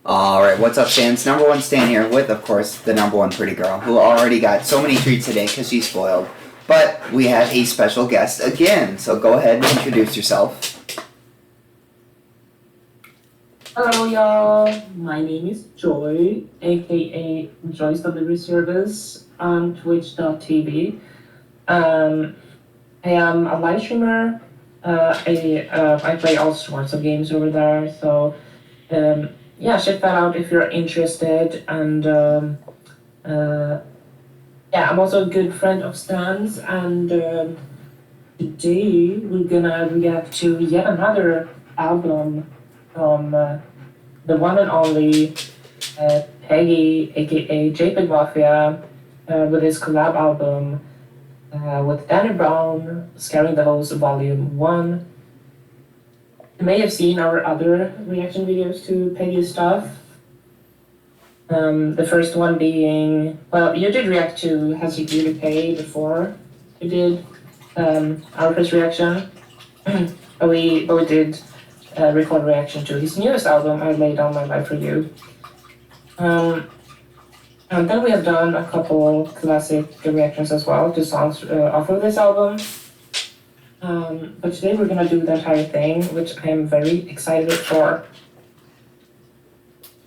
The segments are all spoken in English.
Alright, what's up, Stans? Number one Stan here with, of course, the number one pretty girl who already got so many treats today because she's spoiled. But we have a special guest again, so go ahead and introduce yourself. Hello, y'all. My name is Joy, aka Joy's Delivery Service on Twitch.tv. I am a live streamer. I play all sorts of games over there. So, yeah, check that out if you're interested. And yeah, I'm also a good friend of Stan's. And today we're gonna react to yet another album from the one and only Peggy, aka JPEGMAFIA, with his collab album with Danny Brown, Scaring the Host Volume 1. You may have seen our other reaction videos to Peggy's stuff. The first one being, well, you did react to Has He Really Paid before you did our first reaction. but we did record reaction to his newest album, I Lay Down My Life For You. And then we have done a couple classic reactions as well to songs off of this album. But today we're gonna do the entire thing, which I'm very excited for.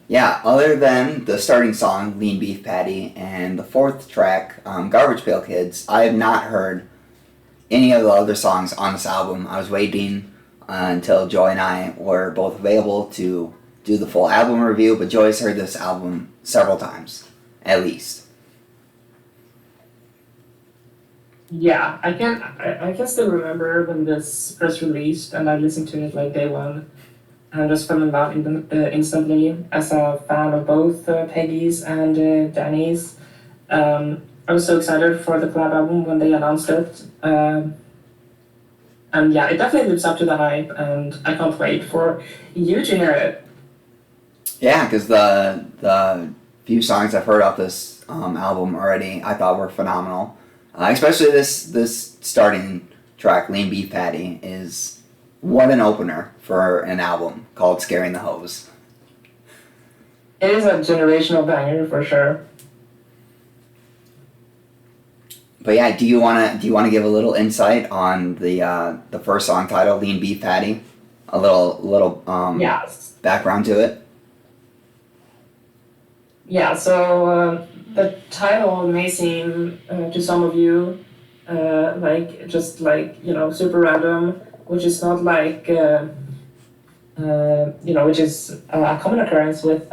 Yeah, other than the starting song, Lean Beef Patty, and the fourth track, Garbage Pail Kids, I have not heard any of the other songs on this album. I was waiting until Joy and I were both available to do the full album review, but Joy's heard this album several times, at least. Yeah, I can still remember when this first released, and I listened to it like day one, and just fell in love instantly as a fan of both Peggy's and Danny's. I was so excited for the collab album when they announced it. And yeah, it definitely lives up to the hype, and I can't wait for you to hear it. Yeah, because the few songs I've heard off this album already I thought were phenomenal. Especially this starting track, Lean Beef Patty, is what an opener for an album called Scaring the Hose. It is a generational banger for sure. But yeah, do you wanna give a little insight on the first song title, Lean Beef Patty? A little Yes. background to it. Yeah, so the title may seem to some of you super random, which is not like which is a common occurrence with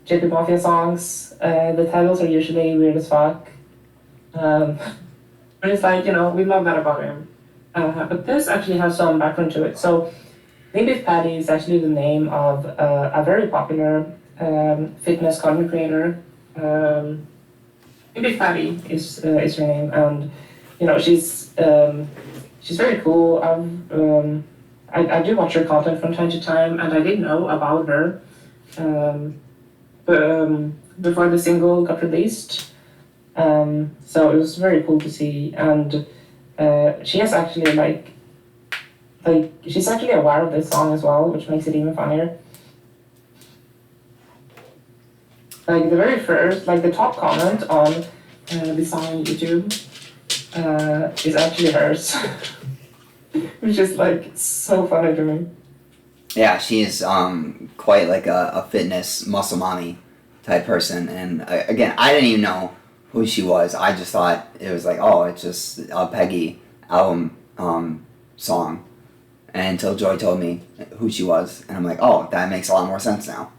JPEGMAFIA songs. The titles are usually weird as fuck. But it's like, we love that about him. But this actually has some background to it. So, Lean Beef Patty is actually the name of a very popular fitness content creator. Lean Beef Patty is her name, and she's very cool. I do watch her content from time to time, and I didn't know about her before the single got released. So it was very cool to see, and she has actually she's actually aware of this song as well, which makes it even funnier. Like the very first, the top comment on the song on YouTube is actually hers, which is so funny to me. Yeah, she is quite like a fitness muscle mommy type person, and again, I didn't even know who she was. I just thought it was it's just a Peggy album song, and until Joy told me who she was, and I'm like, oh, that makes a lot more sense now.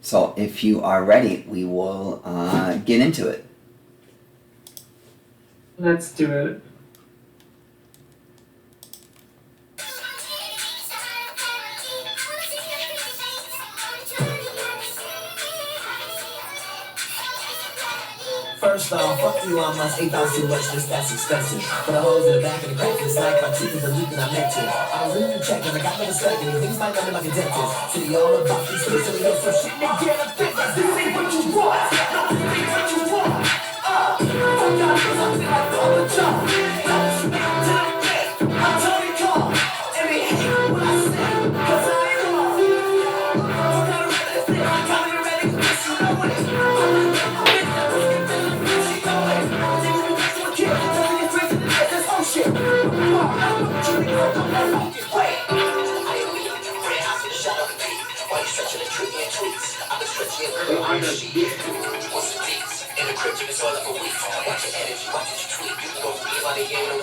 So if you are ready, we will get into it. Let's do it. First off, fuck you on my 8,000 too much, that's expensive. Put a hose in the back of the crack, it's like my teeth is a leak and I'm next to it. I was really checking, I got me a second, things might run like a dentist. City all about these things, so we get some shit and get a fix. This ain't what you want, no, this ain't what you want. Fuck y'all, cause I'm like all the jump. I'm Tony Kong, and they hate what I say. And the crypto is all up a week. Watch your energy, watch it you tweet. You can go from anybody game to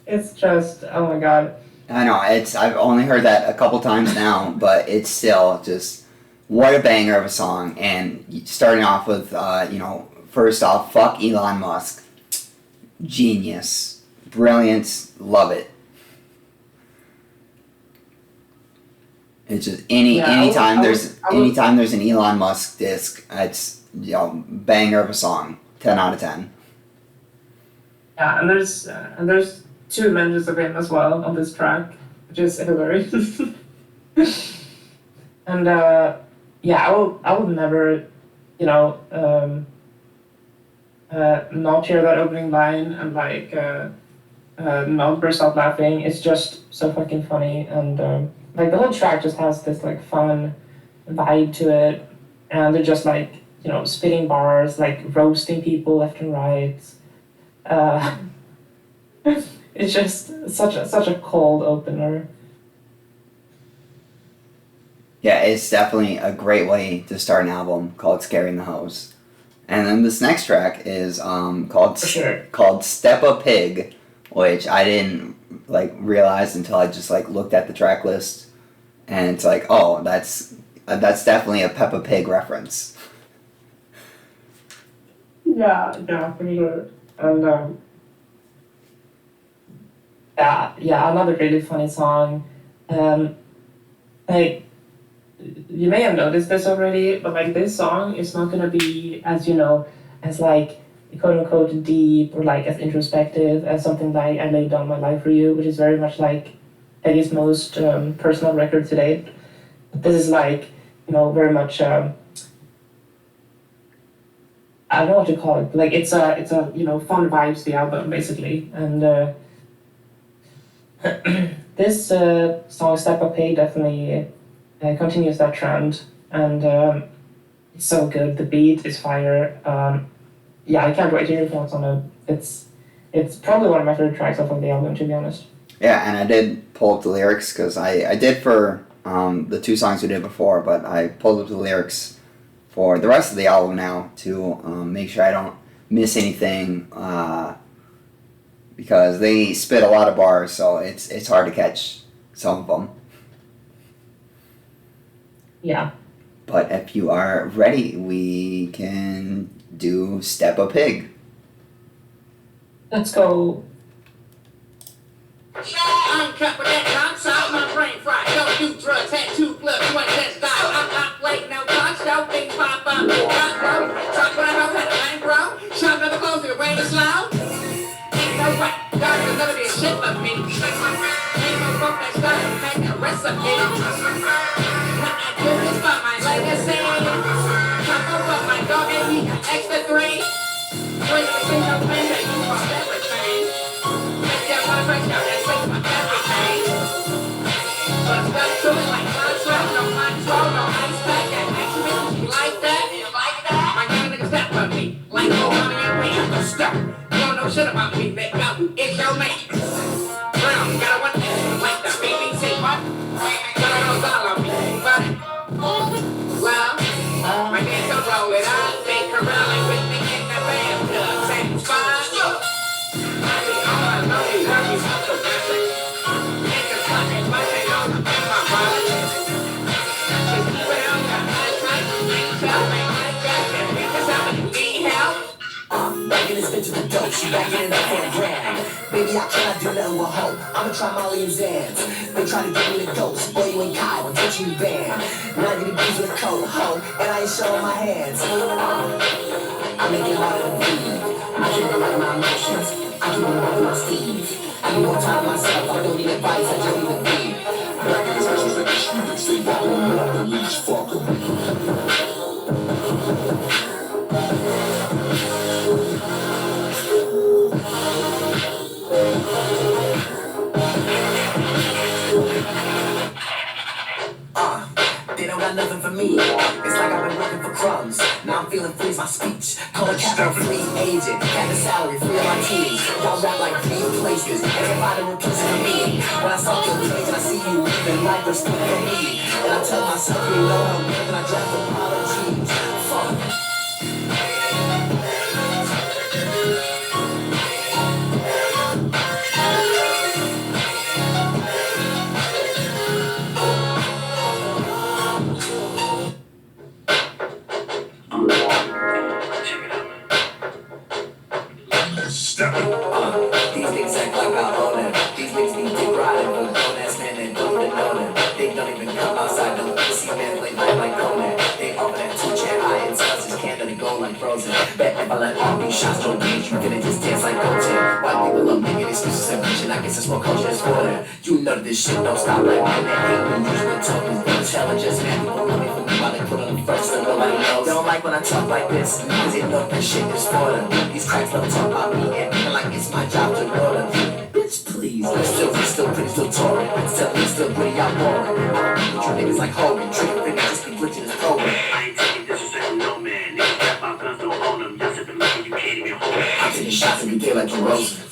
It's just, oh my god. I know, I've only heard that a couple times now, but it's still just, what a banger of a song. And starting off with, first off, fuck Elon Musk. Genius. Brilliance. Love it. It's just anytime there's an Elon Musk disc, it's banger of a song. 10 out of 10. Yeah, and there's 2 mentions of him as well on this track, which is hilarious. And I will never, not hear that opening line and not burst out laughing. It's just so fucking funny, and the whole track just has this fun vibe to it, and they're just spitting bars, roasting people left and right. It's just such a cold opener. Yeah, it's definitely a great way to start an album called Scaring the Hoes. And then this next track is called Step a Pig, which I didn't realize until I just looked at the track list, and it's oh, that's definitely a Peppa Pig reference. Yeah, for sure. And another really funny song. You may have noticed this already, but this song is not gonna be as as quote unquote deep or as introspective as something like I Laid Down My Life for You, which is very much Peggy's most personal record to date. But this is very much I don't know what to call it. It's a fun vibes the album basically, and this song Step Up Pig definitely continues that trend, and it's so good. The beat is fire. I can't wait to hear your thoughts on it. It's probably one of my favorite tracks off of the album, to be honest. Yeah, and I did pull up the lyrics because I did for the 2 songs we did before, but I pulled up the lyrics for the rest of the album now to make sure I don't miss anything, because they spit a lot of bars, so it's hard to catch some of them. Yeah. But if you are ready, we can do Step a Pig. Let's go. I'm cut with that nonstop, my brain fried. Don't do drugs, had 2 clubs, 1 test style. I'm late, no touch, don't think pop up. Talk when I know how to lane, bro. Shove never close, the rain is loud. Ain't no way, God will never be a shit for me. Ain't no book that's done to make a recipe. I do this for my legacy. Come over my dog and he got extra 3. When you see no pain, that you want everything. Make that one break out and say my everything. But stuck to it like contract, no control, no ice pack, and actually you like that? My young niggas step for me, like Obama and me, I'm the stuff. You don't know shit about me, that got who is your mate. Brown, got a 1 like the BBC, what? Got a $1 on me, but well, my dad don't roll it out, they come around like with me in the bathtub, same spot. Back in this bitch with the dope, she back in it up for a grand. Baby, I cannot do nothing with hope. I'ma try Molly and Zans. They try to get me the ghost. Boy, you ain't Kai, I'm touching you band. 90 degrees with a coat, ho, and I ain't showing my hands. I make it harder to breathe. I treat it like my emotions. I keep it with my steeds. I need more time to myself. I don't need advice, I just need to be. Back in his actions like the street, say walk on up the leash, fuck him. They don't got nothing for me. It's like I've been working for crumbs. Now I'm feeling free as my speech. Call a capital free agent. Got the salary, free of my teams. Y'all rap like three places. Everybody repeats for me. When I saw your page and I see you leaving, life was still for me. And I tell myself, you know how good and I draft apologies. Fuck. These niggas act like I own them. These niggas need dick riding, but grown ass man that don't even know them. They don't even come outside, don't see man play night like Conan. They open that 2-chair high and touch his can, they go like frozen. Bet if I let all these shots go deep, you finna just dance like Goten. White people love making excuses and bitching, I guess it's more culture is for them. You know that this shit don't stop like man that hate me. Usually talk is good intelligence, man. People love me for me while they put on the first and nobody knows. They don't like when I talk like this, cause they know that shit is for them. These cracks don't talk about me and feel like it's my job to know them. Bitch, please. Still pretty, still touring. Still pretty, I'm boring. But you niggas like Hogan, trigger finger, just be glitching this program. I ain't taking disrespect from no man. Niggas rap about guns, don't own them. Y'all sipping liquor, you can't even hold it. I'm taking shots every day like DeRozan.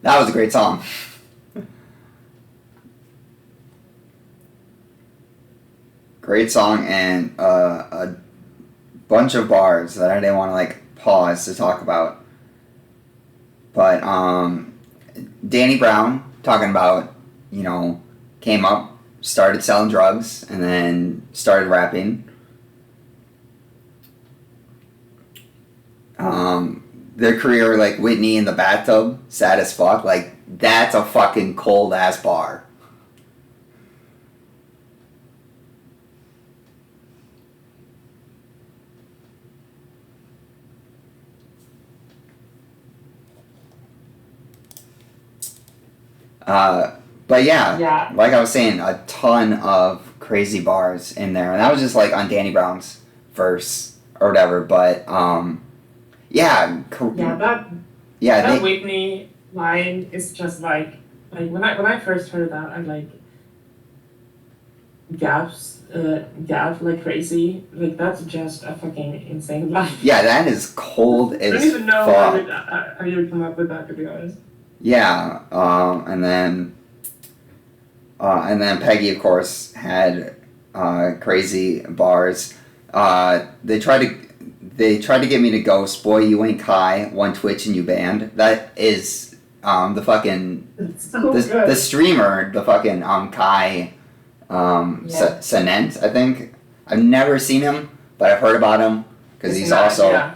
That was a great song. Great song and a bunch of bars that I didn't want to like pause to talk about. But Danny Brown talking about, you know, came up, started selling drugs, and then started rapping. Their career, like Whitney in the bathtub, sad as fuck. Like, that's a fucking cold ass bar. But yeah, like I was saying, a ton of crazy bars in there, and that was just like on Danny Brown's verse or whatever. But that Whitney line is just like when I first heard that, I like gasped like crazy. Like, that's just a fucking insane line. Yeah, that is cold as I don't even know fuck. how you would come up with that, to be honest. Yeah, and then Peggy, of course, had crazy bars. They tried to get me to ghost. Boy, you ain't Kai. One Twitch and you banned. That is the fucking the streamer, the fucking Kai Senent, I think. I've never seen him, but I've heard about him because he's also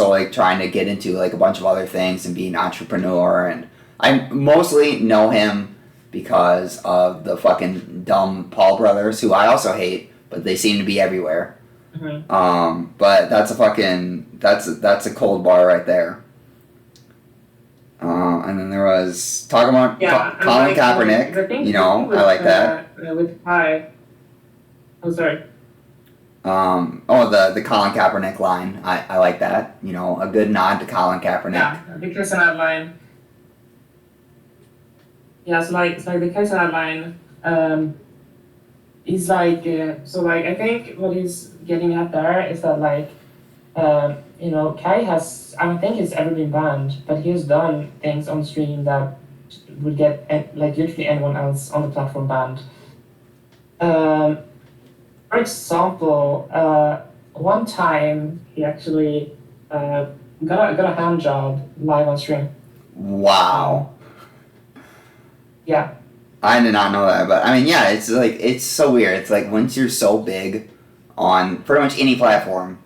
like trying to get into like a bunch of other things and be an entrepreneur. And I mostly know him because of the fucking dumb Paul brothers, who I also hate, but they seem to be everywhere. Mm-hmm. But that's a cold bar right there. And then there was talking about Colin Kaepernick. You know, I like that. With Kai. Oh, sorry. The Colin Kaepernick line. I like that. You know, a good nod to Colin Kaepernick. Yeah, the case in that line. Yeah, so the case in that line, he's like, I think what he's getting at there is that, like, you know, Kai has, I don't think he's ever been banned, but he has done things on stream that would get, like, literally anyone else on the platform banned. For example, one time he actually got a hand job live on stream. Wow. Yeah. I did not know that, but I mean, yeah, it's like it's so weird. It's like once you're so big on pretty much any platform,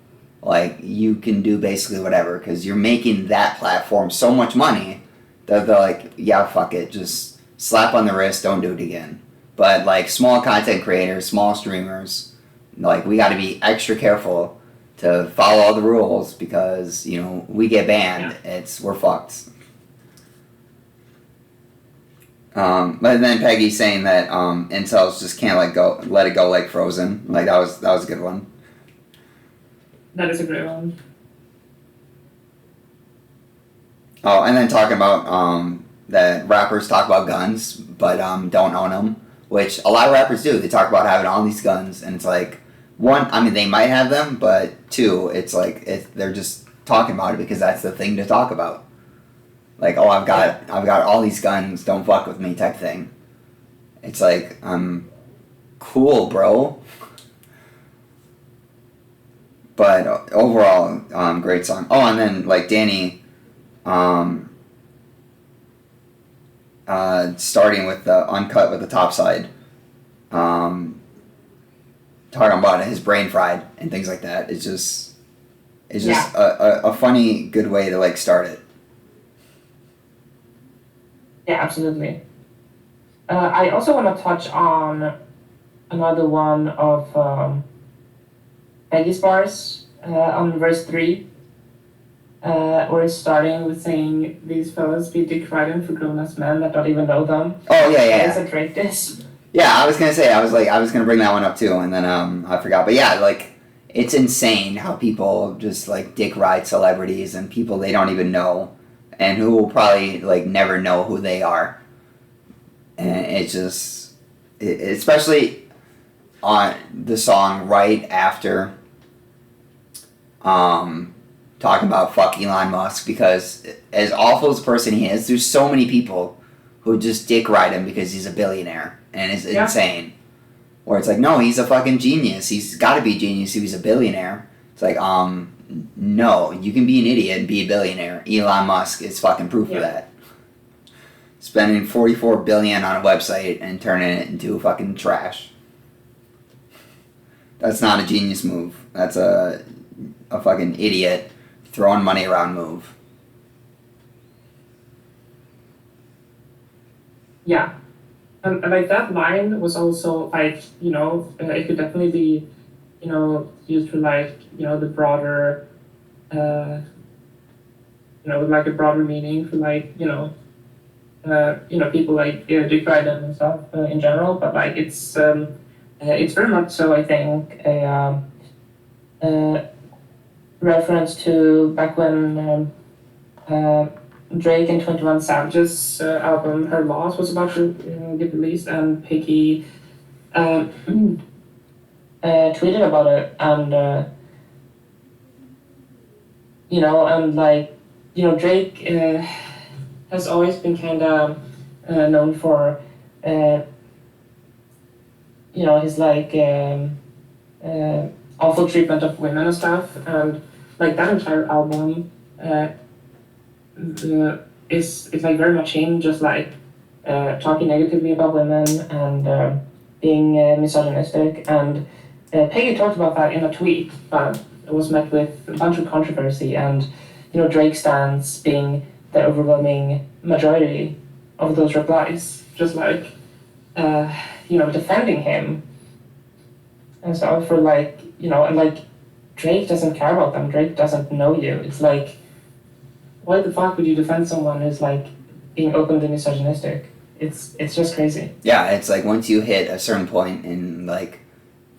like you can do basically whatever because you're making that platform so much money that they're like, yeah, fuck it, just slap on the wrist, don't do it again. But like small content creators, small streamers, like we got to be extra careful to follow all the rules because we get banned. We're fucked. But then Peggy's saying that incels just can't let it go like Frozen. Like that was a good one. That is a great one. Oh, and then talking about that rappers talk about guns, but don't own them, which a lot of rappers do. They talk about having all these guns, and it's like one, I mean, they might have them, but two, it's like they're just talking about it because that's the thing to talk about. Like, oh, I've got all these guns, don't fuck with me type thing. It's like, cool, bro. But overall, great song. Oh, and then like Danny, starting with the uncut with the top side, talking about his brain fried and things like that. It's just a funny, good way to like start it. Yeah, absolutely. I also want to touch on another one of Peggy's bars on verse 3, where it's starting with saying, "These fellas be dick riding for grown-ass men that don't even know them." Oh, yeah. It's a Drake diss. Yeah, I was gonna say, I was gonna bring that one up too, and then I forgot. But yeah, like, it's insane how people just like dick ride celebrities and people they don't even know, and who will probably like never know who they are. And it's just, especially on the song right after, talking about fuck Elon Musk, because as awful as a person he is, there's so many people who just dick ride him because he's a billionaire and it's insane. Where it's like, no, he's a fucking genius. He's got to be a genius if he's a billionaire. It's like, no, you can be an idiot and be a billionaire. Elon Musk is fucking proof of that. Spending $44 billion on a website and turning it into fucking trash. That's not a genius move. That's a fucking idiot throwing money around move. Yeah. And like that line was also like, it could definitely be, used for like, the broader, with like a broader meaning for like, people like dick riding and stuff in general, but like it's very much so, I think, a reference to back when Drake and 21 Savage's album Her Loss was about to get released, and Piggy tweeted about it, and Drake has always been kind of known for his like awful treatment of women and stuff, and like that entire album is like very much him just like talking negatively about women and being misogynistic, and Peggy talked about that in a tweet, but it was met with a bunch of controversy, and Drake stans being the overwhelming majority of those replies, just like defending him and stuff for like and like Drake doesn't care about them. Drake doesn't know you. It's like, why the fuck would you defend someone who's like being openly misogynistic? It's just crazy. Yeah, it's like once you hit a certain point in like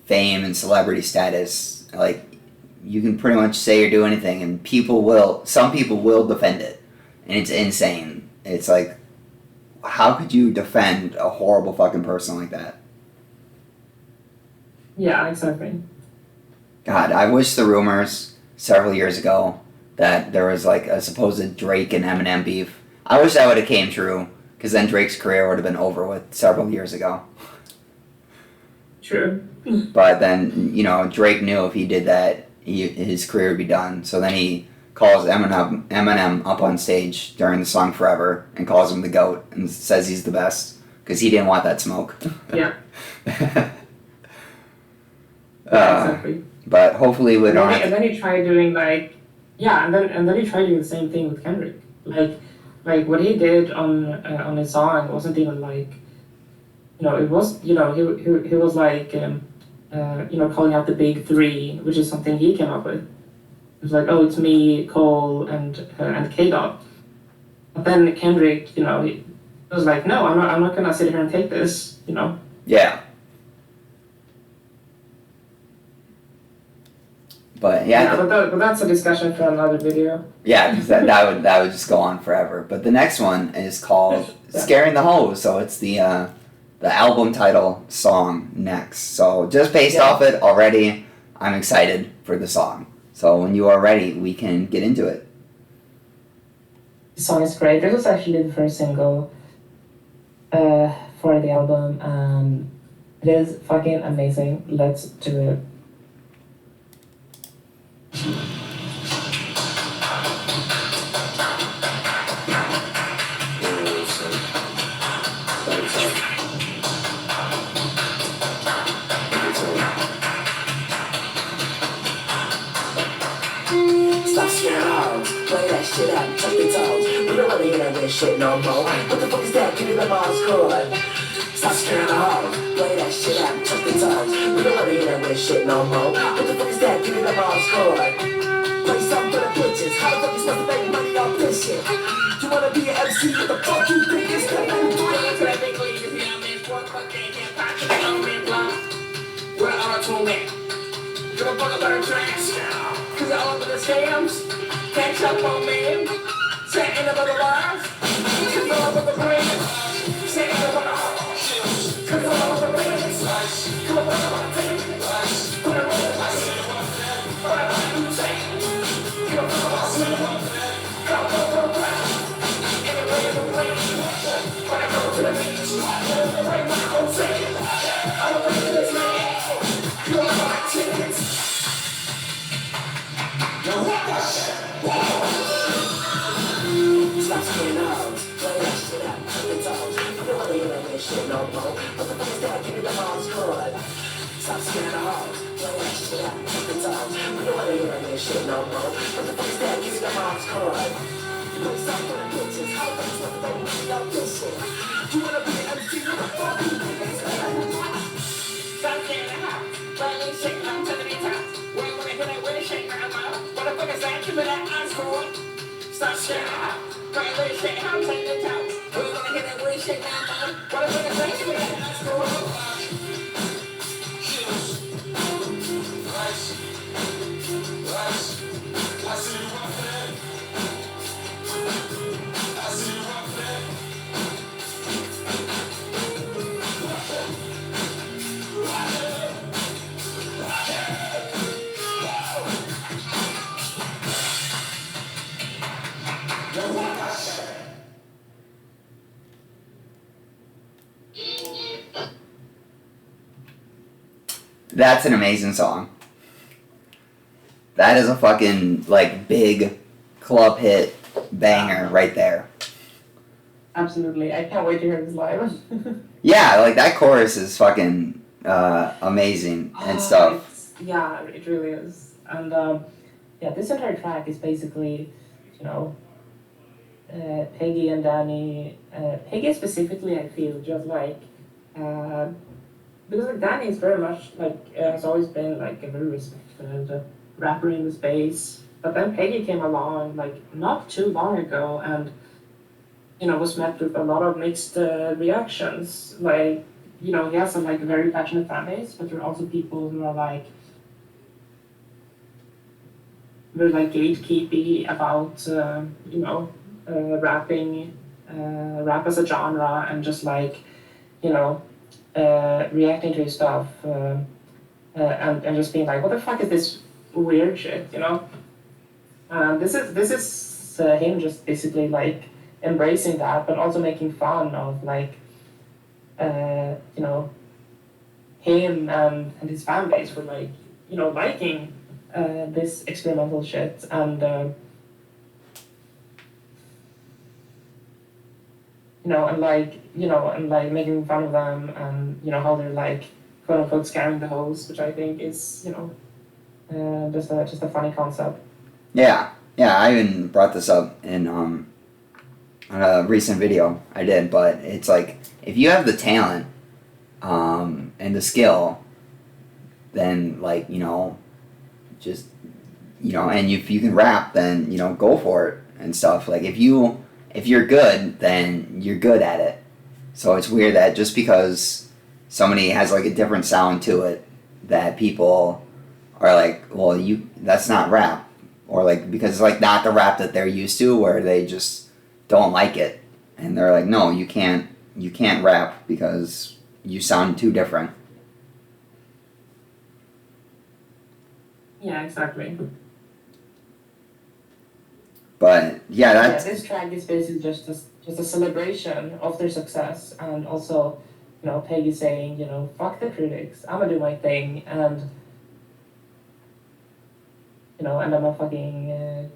fame and celebrity status, like you can pretty much say or do anything, and some people will defend it, and it's insane. It's like, how could you defend a horrible fucking person like that? Yeah, exactly. God, I wish the rumors several years ago that there was like a supposed Drake and Eminem beef. I wish that would have came true, because then Drake's career would have been over with several years ago. True. But then, Drake knew if he did that, his career would be done. So then he calls Eminem up on stage during the song Forever and calls him the GOAT and says he's the best because he didn't want that smoke. Yeah. Exactly. But hopefully we don't. And then he tried doing like, yeah, and then he tried doing the same thing with Kendrick. Like what he did on his song wasn't even like, it was, he was like, calling out the big three, which is something he came up with. It was like, oh, it's me, Cole, and K-Dot. But then Kendrick, he was like, no, I'm not gonna sit here and take this, Yeah. But yeah. But that's a discussion for another video. Yeah, because that would just go on forever. But the next one is called "Scaring the Hoes," so it's the album title song next. So just based off it already, I'm excited for the song. So when you are ready, we can get into it. The song is great. This was actually the first single for the album, and it is fucking amazing. Let's do it. Stop scaring hoes, play that shit out, touch your toes. We don't wanna hear that weird shit no more. What the fuck is that? Give me the mom's chord. Stop scaring the hoes, play that shit out, touch your toes. We don't wanna hear that weird shit no more. What the fuck is that? Give me the mom's chord. Play something for the bitches. How the fuck you supposed to make money off this shit? You wanna be an MC? What the fuck you think is gonna do? We're on to me. Give a fuck about a trash. Cause all of the scams catch up on me. Chatting about the lies. Cause all of the brains. Chatting about the heart. Cause all of the brains. Come on, come on, take it. Put it on the light. What am I say? Give a fuck about me. Come on, anyway, in the rain. When I go to the beach. Right my whole thing. I'm a to this man. You're my tickets. Stop scaring hoes, play that shit out, cut the toes. You don't wanna hear that weird shit no more. What the fuck is that? Give me the mom's chord. Stop scaring hoes, play that shit out, cut the toes. You don't wanna hear that weird shit no more. What the fuck is that? Give me the mom's chord. Play something for the bitches. How the fuck you supposed to make money off this shit? You wanna be an MC? What the fuck you think it's gonna do? Stop scaring hoes, play that shit out, cut the toes. We don't wanna hear that weird shit no more. What the fuck is that? Give me that mom's chord. Stop scaring hoes. Right, weird shit, I'm taking the toes. We're gonna get that weird shit now, man. What if we're gonna say to that? That's cool. I see you up there. I see you up there. That's an amazing song. That is a fucking big club hit banger right there. Absolutely, I can't wait to hear this live. Yeah, that chorus is fucking amazing and stuff. Yeah, it really is. And this entire track is basically, Peggy and Danny. Peggy specifically, I feel just because Danny is very much has always been a very respected rapper in the space. But then Peggy came along not too long ago and was met with a lot of mixed reactions. He has some very passionate fan base, but there are also people who are very gatekeepy about rapping, rap as a genre, and just reacting to his stuff and just being what the fuck is this weird shit, This is him just basically embracing that, but also making fun of him and his fan base for liking this experimental shit and and like, and like making fun of them, and how they're like quote unquote scaring the host, which I think is, just a funny concept. Yeah, I even brought this up in a recent video I did, but it's like if you have the talent and the skill, then like just and if you can rap, then go for it and stuff. Like if you're good, then you're good at it. So it's weird that just because somebody has like a different sound to it, that people are like, well, that's not rap, or like because it's like not the rap that they're used to, where they just don't like it, and they're like, no, you can't rap because you sound too different. Yeah, exactly. But yeah, that's this track is basically just a celebration of their success, and also, Peggy saying, fuck the critics, I'm gonna do my thing, and and I'm gonna fucking,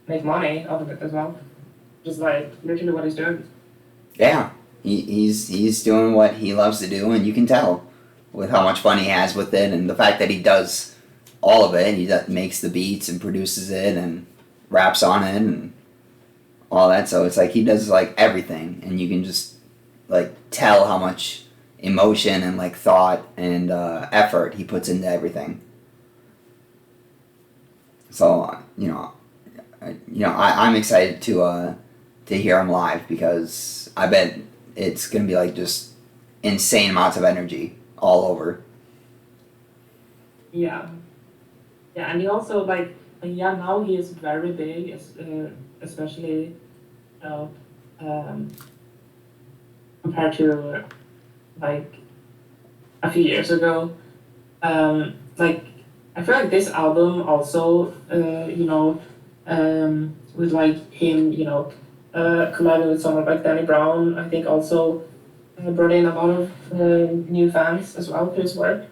make money out of it as well. Just like literally what he's doing. yeah. He's doing what he loves to do, and you can tell with how much fun he has with it, and the fact that he does all of it. He makes the beats and produces it and raps on it and all that. So it's like he does like everything, and you can just like tell how much emotion and like thought and effort he puts into everything. So I'm excited to hear him live, because I bet it's gonna be like just insane amounts of energy all over. Yeah. Yeah, and he also like now he is very big, especially compared to like a few years ago. Like I feel like this album also with like him collabing with someone like Danny Brown, I think also brought in a lot of new fans as well to his work.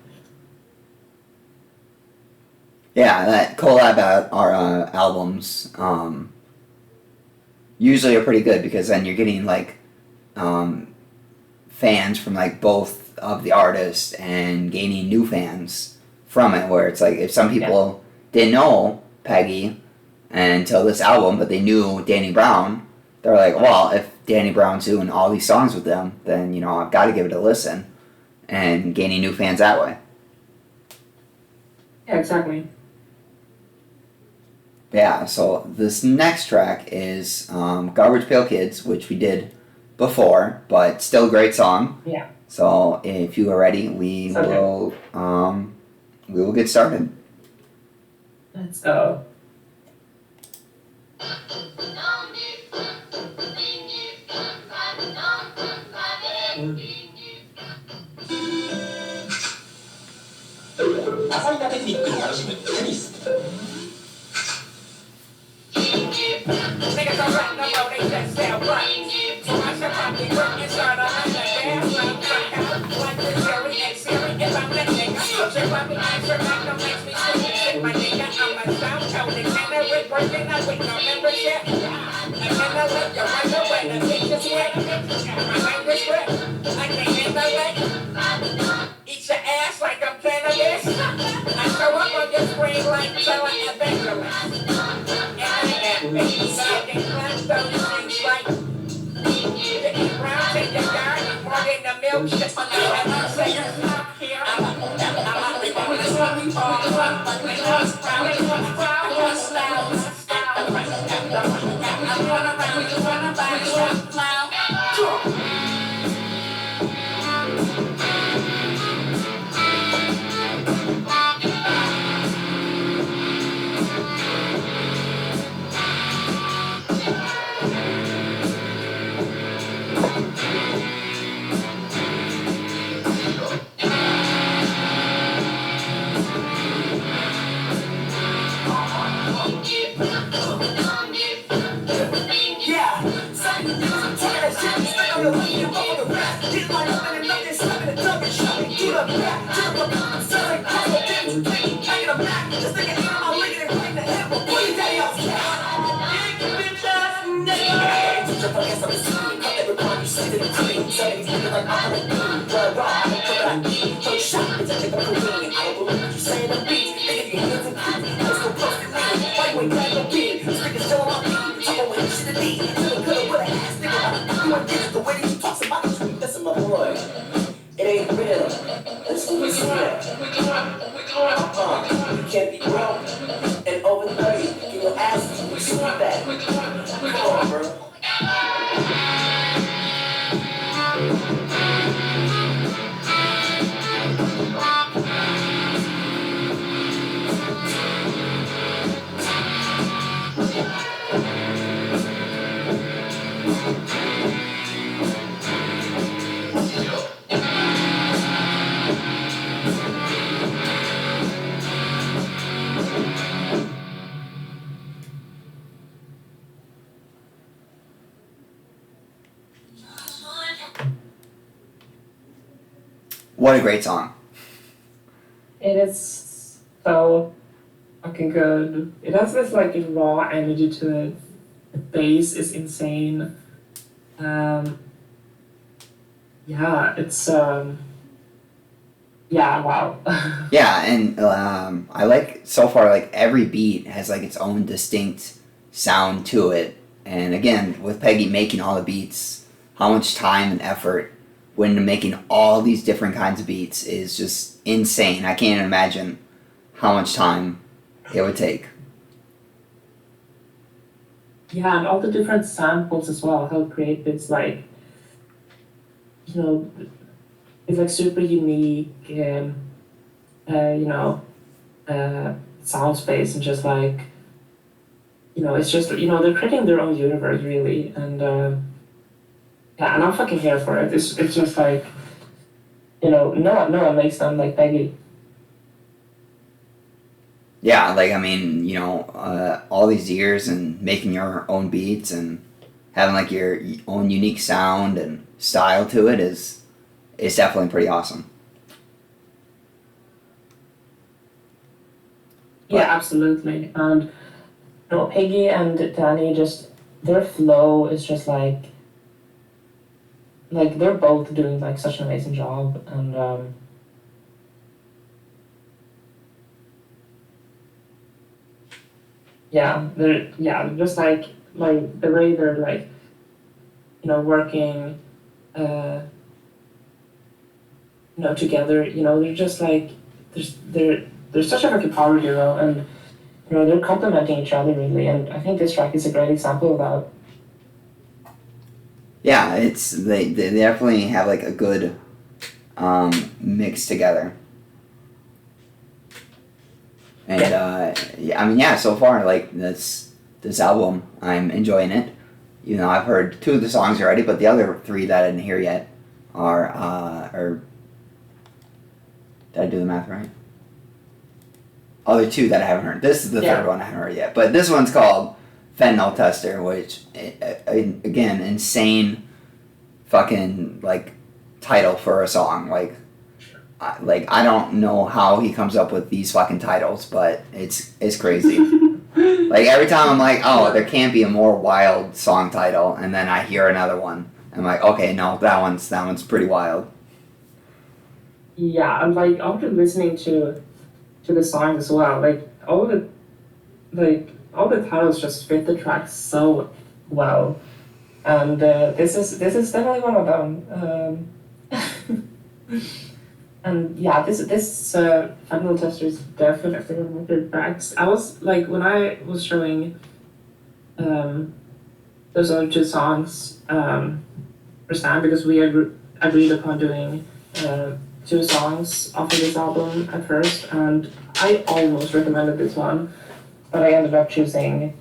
Yeah, that collab albums usually are pretty good, because then you're getting like fans from like both of the artists and gaining new fans from it. Where it's like if some people didn't know Peggy until this album, but they knew Danny Brown, they're like, well, if Danny Brown's doing all these songs with them, then I've got to give it a listen, and gaining new fans that way. Yeah, exactly. Yeah, so this next track is Garbage Pail Kids, which we did before, but still a great song. Yeah. So if you are ready, we will get started. Let's go. Eat your ass like I'm cannabis. I show up on your screen like Bella Evangelist. And I am making climb those streets like Vicky Brown, take your garden more than the milk shit. I'm saying here, I'm regardless what we call but they just Blood raw, I'm a first shot, bitch, I think I'm convenient. I don't believe what you saying on beats. Nigga, you hands and feet. Let's go close to me. Why you ain't glad no beat? This nigga's still on my feet. Talk about shit to me. Feeling good with an ass nigga. You ain't get it the way that you talk about it. Listen, my boy. It ain't real. It's real. You can't be broke and over 30. Get your ass to see that. Come on, bro. What a great song. It is so fucking good. It has this like raw energy to it. The bass is insane. Yeah, it's yeah, wow. Yeah, and I like so far like every beat has like its own distinct sound to it. And again, with Peggy making all the beats, how much time and effort went into making all these different kinds of beats is just insane. I can't even imagine how much time it would take. Yeah, and all the different samples as well, how creative it's like, you know, it's like super unique, you know, sound space and just like, you know, it's just, you know, they're creating their own universe really, and yeah, and I'm fucking here for it. It's just like, you know, no one makes them like Peggy. Yeah, like I mean, you know, all these years and making your own beats and having like your own unique sound and style to it is definitely pretty awesome. Yeah, absolutely. And you know, Peggy and Danny just their flow is just like they're both doing like such an amazing job, and they're just like the way they're like, you know, working you know, together, you know, they're just like they're such a fucking power hero, and you know, they're complementing each other really, and I think this track is a great example of that. Yeah, it's they definitely have like a good mix together. And yeah, I mean, yeah, so far like this album, I'm enjoying it. You know, I've heard 2 of the songs already, but the other 3 that I didn't hear yet are did I do the math right? Other 2 that I haven't heard. This is the third one I haven't heard yet, but this one's called Fentanyl Tester, which again, insane fucking like title for a song. Like I don't know how he comes up with these fucking titles, but it's crazy. Like every time I'm like, oh, there can't be a more wild song title, and then I hear another one. I'm like, okay, no, that one's pretty wild. Yeah, I'm like after listening to the song as well, like all the titles just fit the track so well, and this is definitely one of them. And yeah, this Fentanyl Tester is definitely one of my favorite tracks. I was like when I was showing those other 2 songs for Stan, because we agreed upon doing 2 songs off of this album at first, and I almost recommended this one, but I ended up choosing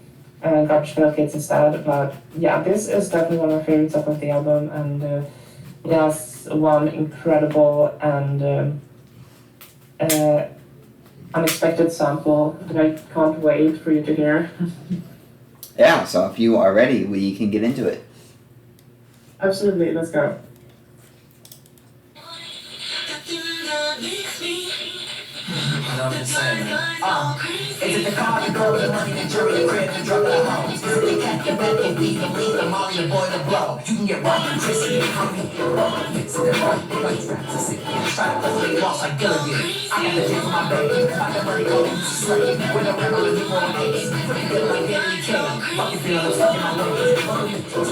Garbage Pail Kids instead. But yeah, this is definitely one of my favorites off of the album, and it has one incredible and unexpected sample that I can't wait for you to hear. Yeah, so if you are ready, we can get into it. Absolutely, let's go. I'm insane, man. Is it the car, the girl, the money, the jury, the crib, the drug, the hoes? Is it the cat, the back, the beat, the lead, the molly, the boy, the blow? You can get rocked and twisted, I'm here. Fix it, right straps, a sick kid. Try to play with lost like Gilligan. I got the gym for my baby. Got the money going to slay. With a rim on the people on A's. Put it good like Danny K. Fucking feeling I'm stuck in my ways. Cause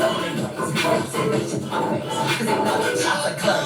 they know it shots like clay.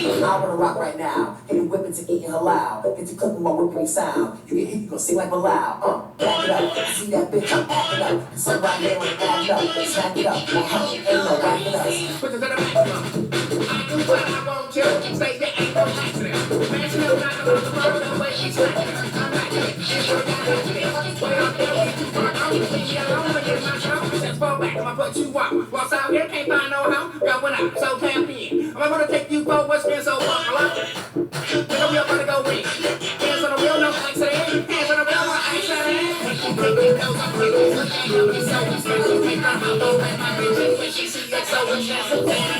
I wanna rock right now. Get it whipping to eating halal. Get to cooking while whipping sound. You get hit, you gon' sing like Bilal. Back it up. See that bitch, I'm acting up. So right there when it act up. Smack it up. Like honey, ain't no wrapping us. Put it to the maximum. I do what I want to. Say there ain't no accident. Mashing up, knocking on the road, no way she's smacking it. I'm not it. It's your guy after this. Way out there, we too far out. Leave me alone and get my show. Just fall back, I'ma put you out. Walks out here, can't find no home. Going out, so tap in. I'm gonna take you for what's been so long. You know we are gonna go in. Hands on the wheel, no accident. Hands on the wheel, no accident. Taking those up, taking those up. You so expensive. Take my mouth over my bitch. When she sees it, so expensive. I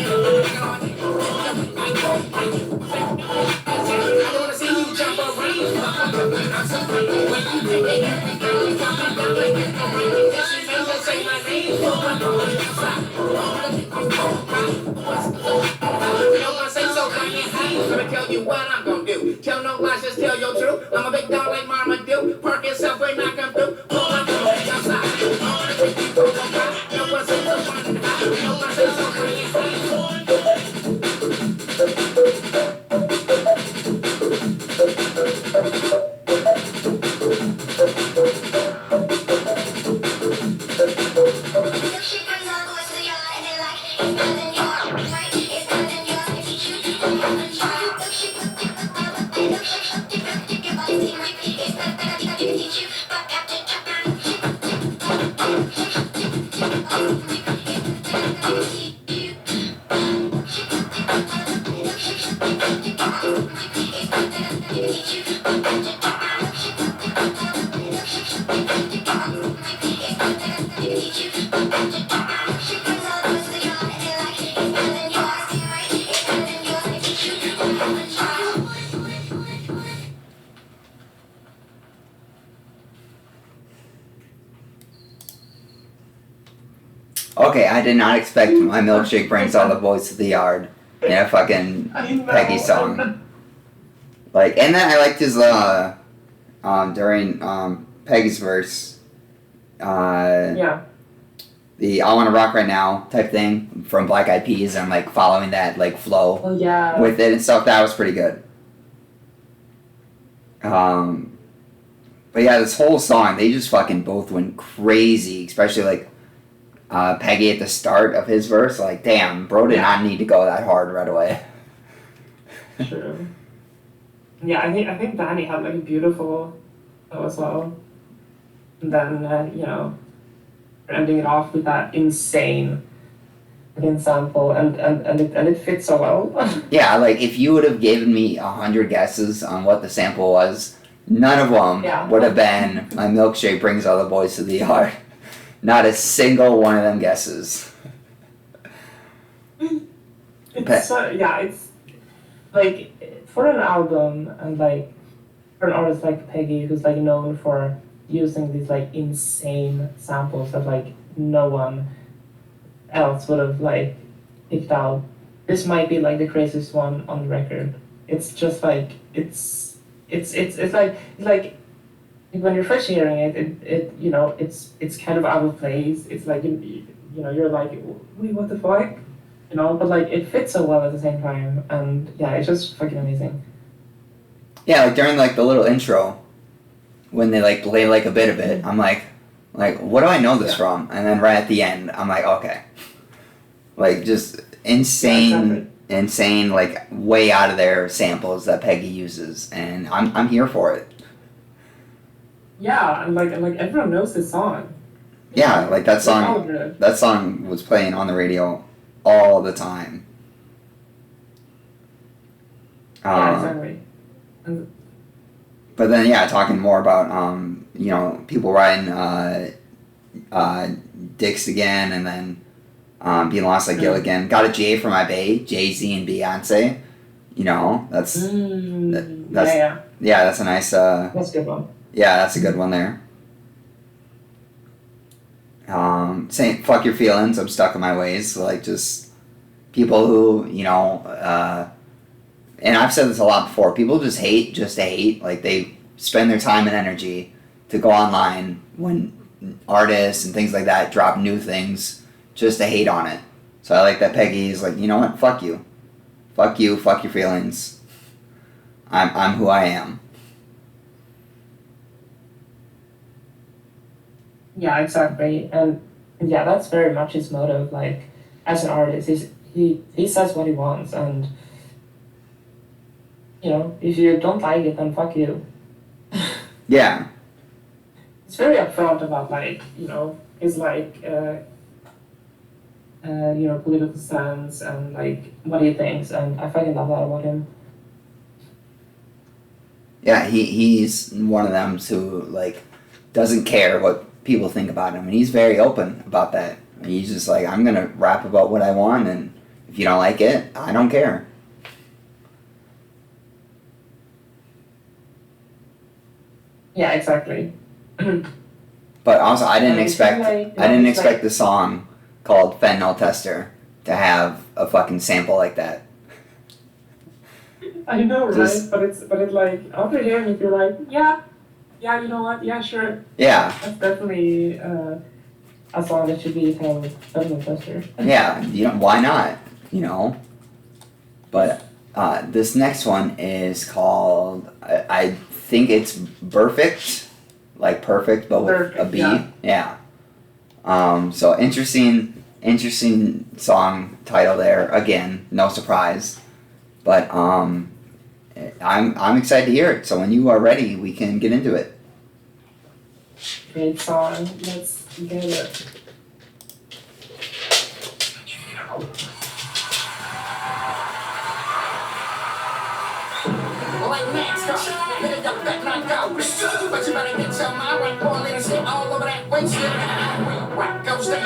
wanna see you jump around. I'm so free. When you take it, every girl is coming down like it's no rain. She may just say my name. So I'm going outside. Gonna tell you what I'm gonna do. Tell no lies, just tell your truth. I'm a big dog like Mama do. Park yourself when I come through. Pull my phone outside. I wanna take you for a ride. No one says so fun and high. No one says so free and high. Okay, I did not expect My Milkshake Brings All the Boys to the Yard in a fucking Peggy song. Like, and then I liked his, during, Peggy's verse, Yeah. the I Wanna Rock Right Now type thing from Black Eyed Peas, and, like, following that, like, flow Oh yeah. with it and stuff. That was pretty good. But yeah, this whole song, they just fucking both went crazy, especially, like, Peggy at the start of his verse. Like, damn, bro did not need to go that hard right away. True. Yeah, I think Danny had like a beautiful flow as well. And then you know, ending it off with that insane fucking sample, and it fits so well. Yeah, like if you would have given me 100 guesses on what the sample was, none of them would have been My Milkshake Brings All the Boys to the Yard. Not a single one of them guesses. It's it's like for an album and like for an artist like Peggy, who's like known for using these like insane samples that like no one else would have like picked out. This might be like the craziest one on the record. It's just like it's like when you're first hearing it you know it's kind of out of place. It's like you know you're like, wait, what the fuck, you know, but like it fits so well at the same time, and yeah, it's just fucking amazing. Yeah, like during like the little intro, when they like play like a bit of it, I'm like what do I know this from? And then right at the end, I'm like, okay, like just insane, insane, like way out of their samples that Peggy uses, and I'm here for it. Yeah, and like everyone knows this song. Yeah, like that song was playing on the radio all the time. Yeah, exactly. And but then yeah, talking more about you know, people riding dicks again, and then being lost like Gilligan. Got a J for my bae, Jay-Z and Beyonce. You know, that's Yeah, that's a nice. That's a good one. Yeah, that's a good one there. Saying "fuck your feelings," I'm stuck in my ways. Like just people who and I've said this a lot before. People just hate just to hate. Like they spend their time and energy to go online when artists and things like that drop new things just to hate on it. So I like that Peggy's like, you know what? Fuck you, fuck you, fuck your feelings. I'm who I am. Yeah, exactly. And yeah, that's very much his motive. Like, as an artist, he says what he wants, and if you don't like it, then fuck you. Yeah. It's very upfront about his political stance and like what he thinks, and I fucking love that about him. Yeah, he's one of them who like doesn't care what people think about him, and he's very open about that. And he's just like, I'm gonna rap about what I want, and if you don't like it, I don't care. Yeah, exactly. But also, I didn't I expect feel like- I didn't expect the song called "Fentanyl Tester" to have a fucking sample like that. I know, right? Just- But it's like after hearing it, you're like, yeah, you know what? Yeah, sure. Yeah, That's definitely a song that should be called Fentanyl Tester. yeah. Why not? But this next one is called. I think it's "Perfect," like perfect, but with a Perfect, B. yeah. Yeah. So interesting song title there. Again, no surprise. But I'm excited to hear it. So when you are ready, we can get into it. Great song. Let's get it. Like NASCAR, let it go, back not go. But you better get your mind right, boy, let it sit all over that waist. Right, goes down.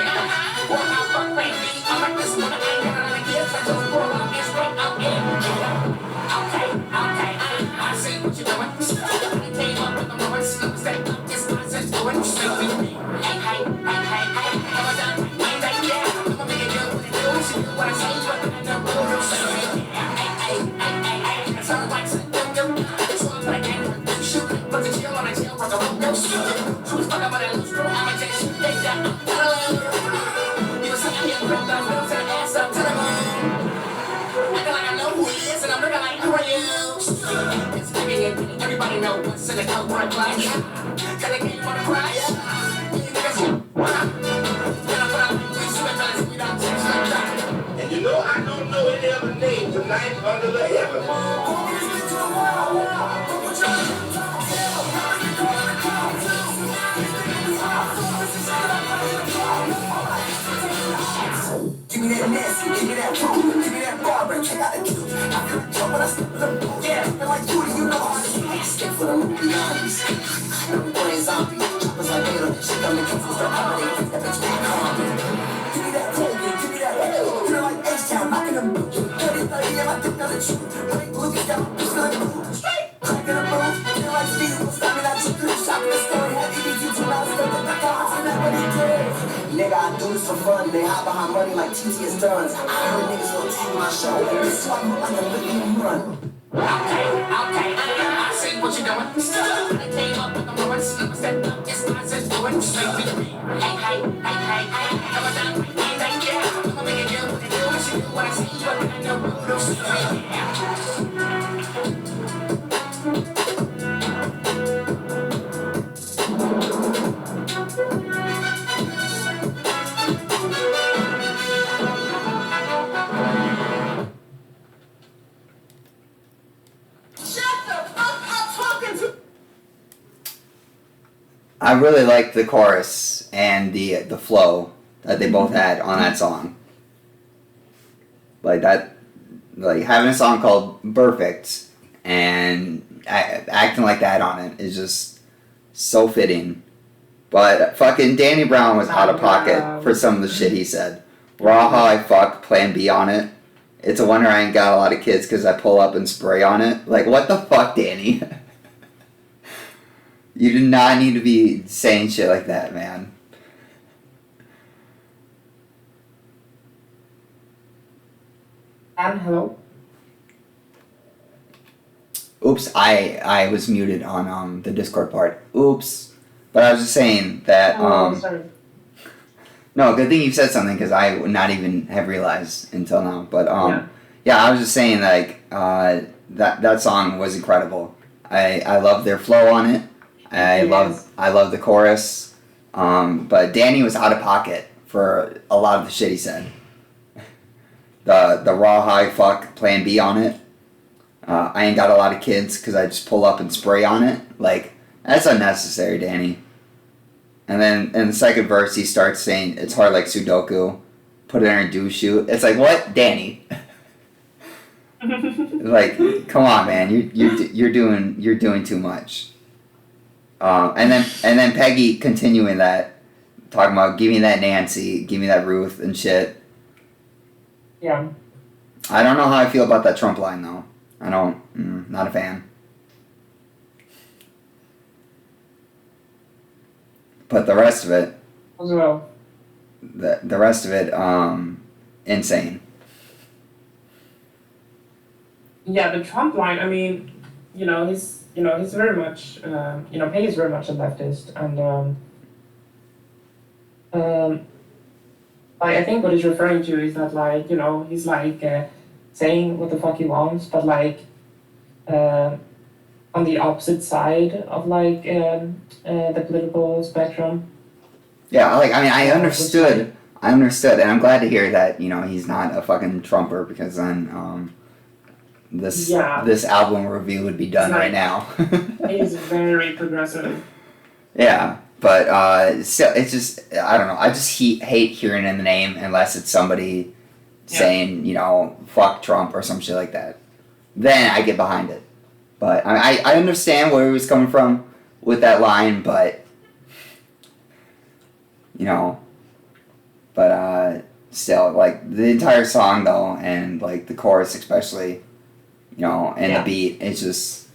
Boy, I fuck baby, I like this one, I ain't got none of kids, I just pull up and straight up in. Okay, I see what you're doing. I came up with the moment, step up, this nonsense doing. Hey, come on down, ain't that yeah? I'ma make it good, what it do, she do what I say, but I know what you'll say. Hey, sound like something. But the chill on a chill, rock a roll, no shit. Who's fucking with that loose girl? I'ma take shit, they down. You was saying here, grab those bills and ass up to the moon. Acting like I know who he is, and I'm looking like, who are you? It's bigger and bigger, everybody know what's in the cold right like. Cause they came for the prize. Niggas, when I put out we sweat fellas, we don't change like that. And you know I don't know any other name tonight under the heaven. Give me that nasty, give me that room, give me that barber, check out the cute. I feel the jump when I step in the booth. Yeah, and like you, you know how to skip for the movie honest. Everybody is zombie, choppers like Gator, shit got me confused, start comedy, that bitch back on me. Give me that Colgate, give me that feel like H-Town, knocking them boots. 30, and I think that's the truth. When they look at y'all, feel like a boot. Straight, cracking a boot, feel like Steve, what's stopping out your group, shopping the story, had EBT 2 miles, stuck at the cars, and that's what he did. Nigga, I do this for fun. They hide behind money like TTS does. I heard niggas will take my show. This is why I look like a little run. Okay, I see what you're doing. I came up with the moment, step up, this nonsense doing straight with me. Hey, come on down, ain't that yeah? I'ma make it good, what you do, she do what I see, but I know who don't see I really liked the chorus and the flow that they both had on that song. Like that, like having a song called "Perfect" and acting like that on it is just so fitting. But fucking Danny Brown was out of pocket for some of the shit he said. Raw how I fuck Plan B on it. It's a wonder I ain't got a lot of kids because I pull up and spray on it. Like, what the fuck, Danny? You do not need to be saying shit like that, man. And hello. Oops, I was muted on the Discord part. Oops. But I was just saying that Sorry. no, good thing you said something because I would not even have realized until now. But yeah, I was just saying like that song was incredible. I love their flow on it. I love the chorus. But Danny was out of pocket for a lot of the shit he said. The raw high fuck plan B on it. I ain't got a lot of kids because I just pull up and spray on it. Like, that's unnecessary, Danny. And then in the second verse, he starts saying, it's hard like Sudoku. Put it in a do shoot. It's like, what? Danny. Like, come on, man. You're doing too much. And then Peggy continuing that, talking about give me that Nancy, give me that Ruth and shit. Yeah. I don't know how I feel about that Trump line though. I don't. Not a fan. But the rest of it. As well. The rest of it, insane. Yeah, the Trump line. I mean, he's very much Peggy's very much a leftist, and I think what he's referring to is that like he's like saying what the fuck he wants, but like on the opposite side of like the political spectrum. Yeah, like I mean, I understood, and I'm glad to hear that he's not a fucking Trumper because then this album review would be done right now. He's very progressive. Yeah, but so it's just I don't know. I just hate hearing in the name unless it's somebody saying fuck Trump or some shit like that. Then I get behind it. But I understand where he was coming from with that line, but still like the entire song though, and like the chorus especially, and the beat, it's just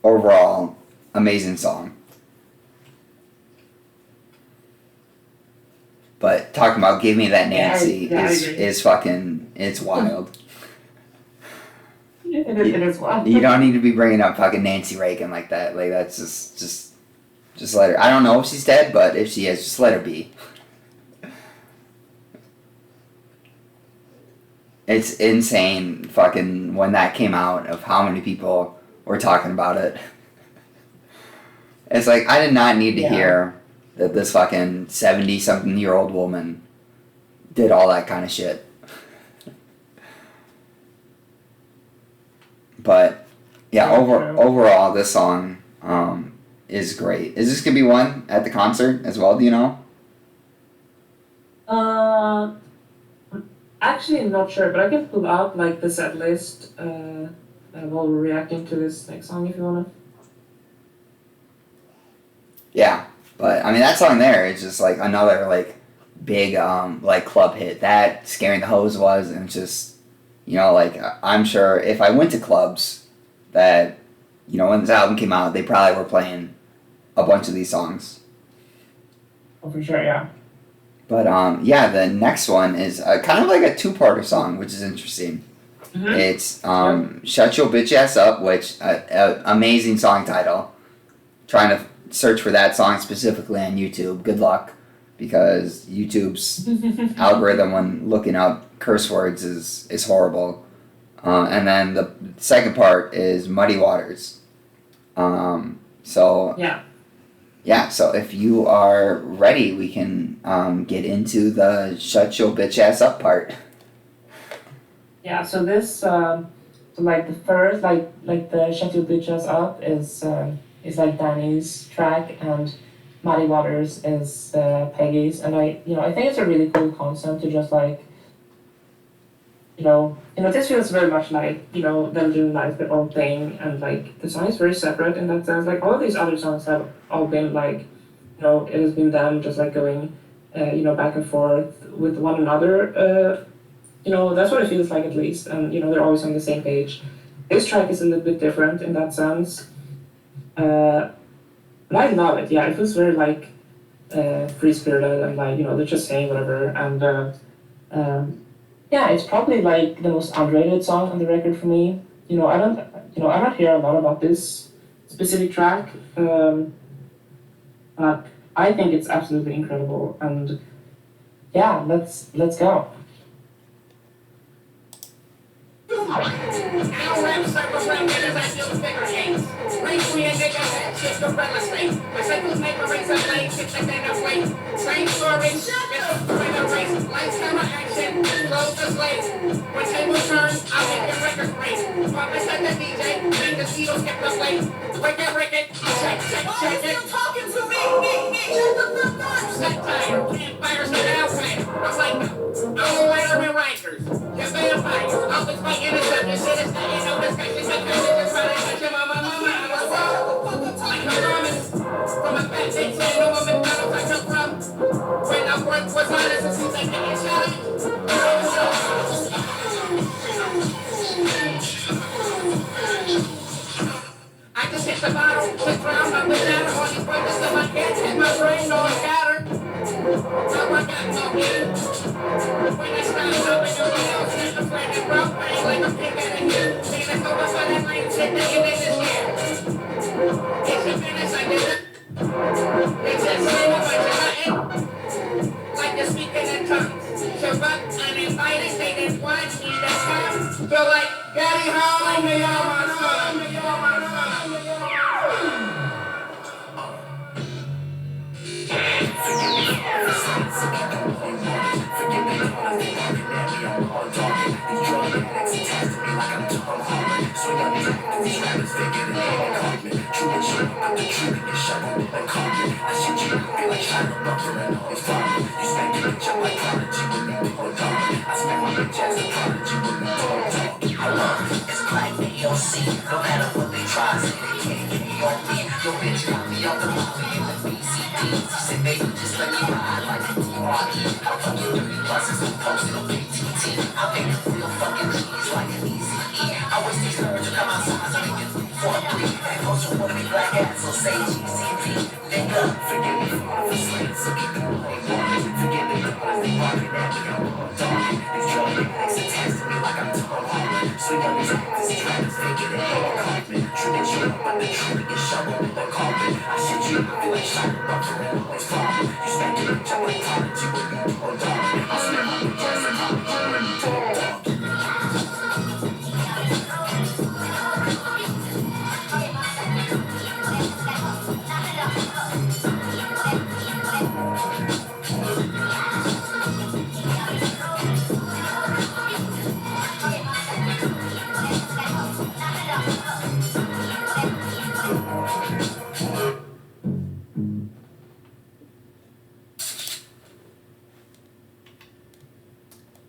overall amazing song. But talking about Give Me That Nancy is fucking, it's wild. It is wild. You don't need to be bringing up fucking Nancy Reagan like that. Like, that's just let her. I don't know if she's dead, but if she is, just let her be. It's insane fucking when that came out of how many people were talking about it. It's like, I did not need to hear that this fucking 70-something-year-old woman did all that kind of shit. But yeah, overall, this song is great. Is this gonna be one at the concert as well? Do you know? Actually, not sure, but I can pull up like the set list while we're reacting to this next song if you wanna. Yeah, but I mean that song there is just like another like big like club hit. That Scaring the Hose was, and it's just like I'm sure if I went to clubs that when this album came out, they probably were playing a bunch of these songs. Oh, for sure, yeah. But the next one is kind of like a two-parter song, which is interesting. Mm-hmm. It's Shut Your Bitch Ass Up, which amazing song title. Trying to search for that song specifically on YouTube. Good luck, because YouTube's algorithm when looking up curse words is horrible. And then the second part is Muddy Waters. So if you are ready, we can get into the Shut Your Bitch Ass Up part. Yeah, so this like the first like the Shut Your Bitch Ass Up is like Danny's track, and Muddy Waters is Peggy's, and I think it's a really cool concept to just like this feels very much like them doing like their own thing, and like the song is very separate in that sense. Like all of these other songs have all been like it has been them just like going back and forth with one another. That's what it feels like at least, and they're always on the same page. This track is a little bit different in that sense. But I love it. Yeah, it feels very like free spirited and like they're just saying whatever. And yeah, it's probably like the most underrated song on the record for me. I don't hear a lot about this specific track, but I think it's absolutely incredible. And yeah, let's go. I'll rap circles around niggas, I still figure eight. Rank 3 and niggas, that shit the real estate. My cycles make a race of lane, shit like that, no wait. Same story, it's a point of race. Lights, camera, action, close the slate. When tables turn, I'll hit the record break. Pop it at the DJ, make the Beatles get the plate. Break it, check it. Talking to me, shut the fuck up. Set tire, campfires, the outside. I'm like, I'm a writer in Rikers. You're vampires, I'll fix my interception. Shit is not in no discussion. My cousin just trying to touch him on my mama. I was wrong. Like a promise. From a fat bitch, I know what McDonald's I come from. When I work was honest, it seems like getting shot. I just hit the bottle, took round my banana, all these brothers in my head, hit my brain all scattered. Now I got no game. When I start stopping, you know, snap the flag and broke, bang like a pig at a hill. See the focus on that lane, sit there in this year. It's a finish, I did it. It's just saying a bunch of nothing. Like you're speaking in tongues. Shabbat uninvited, they didn't want me to come. Feel like Daddy home, you're my son, you're my son. It's like AOC, no matter what they try, say they can't get me on me. Your bitch got me off the molly in the BCD. She said, baby, just let me ride like a DRE. I'll fuck you dirty buses and post it on PTT. I'll make you real fucking cheese like an easy E. I wish these nerds would come outside so they can 4 3. And post you wanna be black ass, so say GCP. Nigga, forgive me for all the slaves, so keep it what they want. Forgive me for all they barking at me, I'm all dog. These drug addicts attached to me like I'm Tom Holland. Swing on these actors, trappers, they get it all Kaufman. Trick you up, but the truth get shoveled with the carpet. I shit you, I feel like shot buffer and always problem. You smack your bitch up like prodigy with me, or dog. I smack my bitch ass like prodigy with me, dog.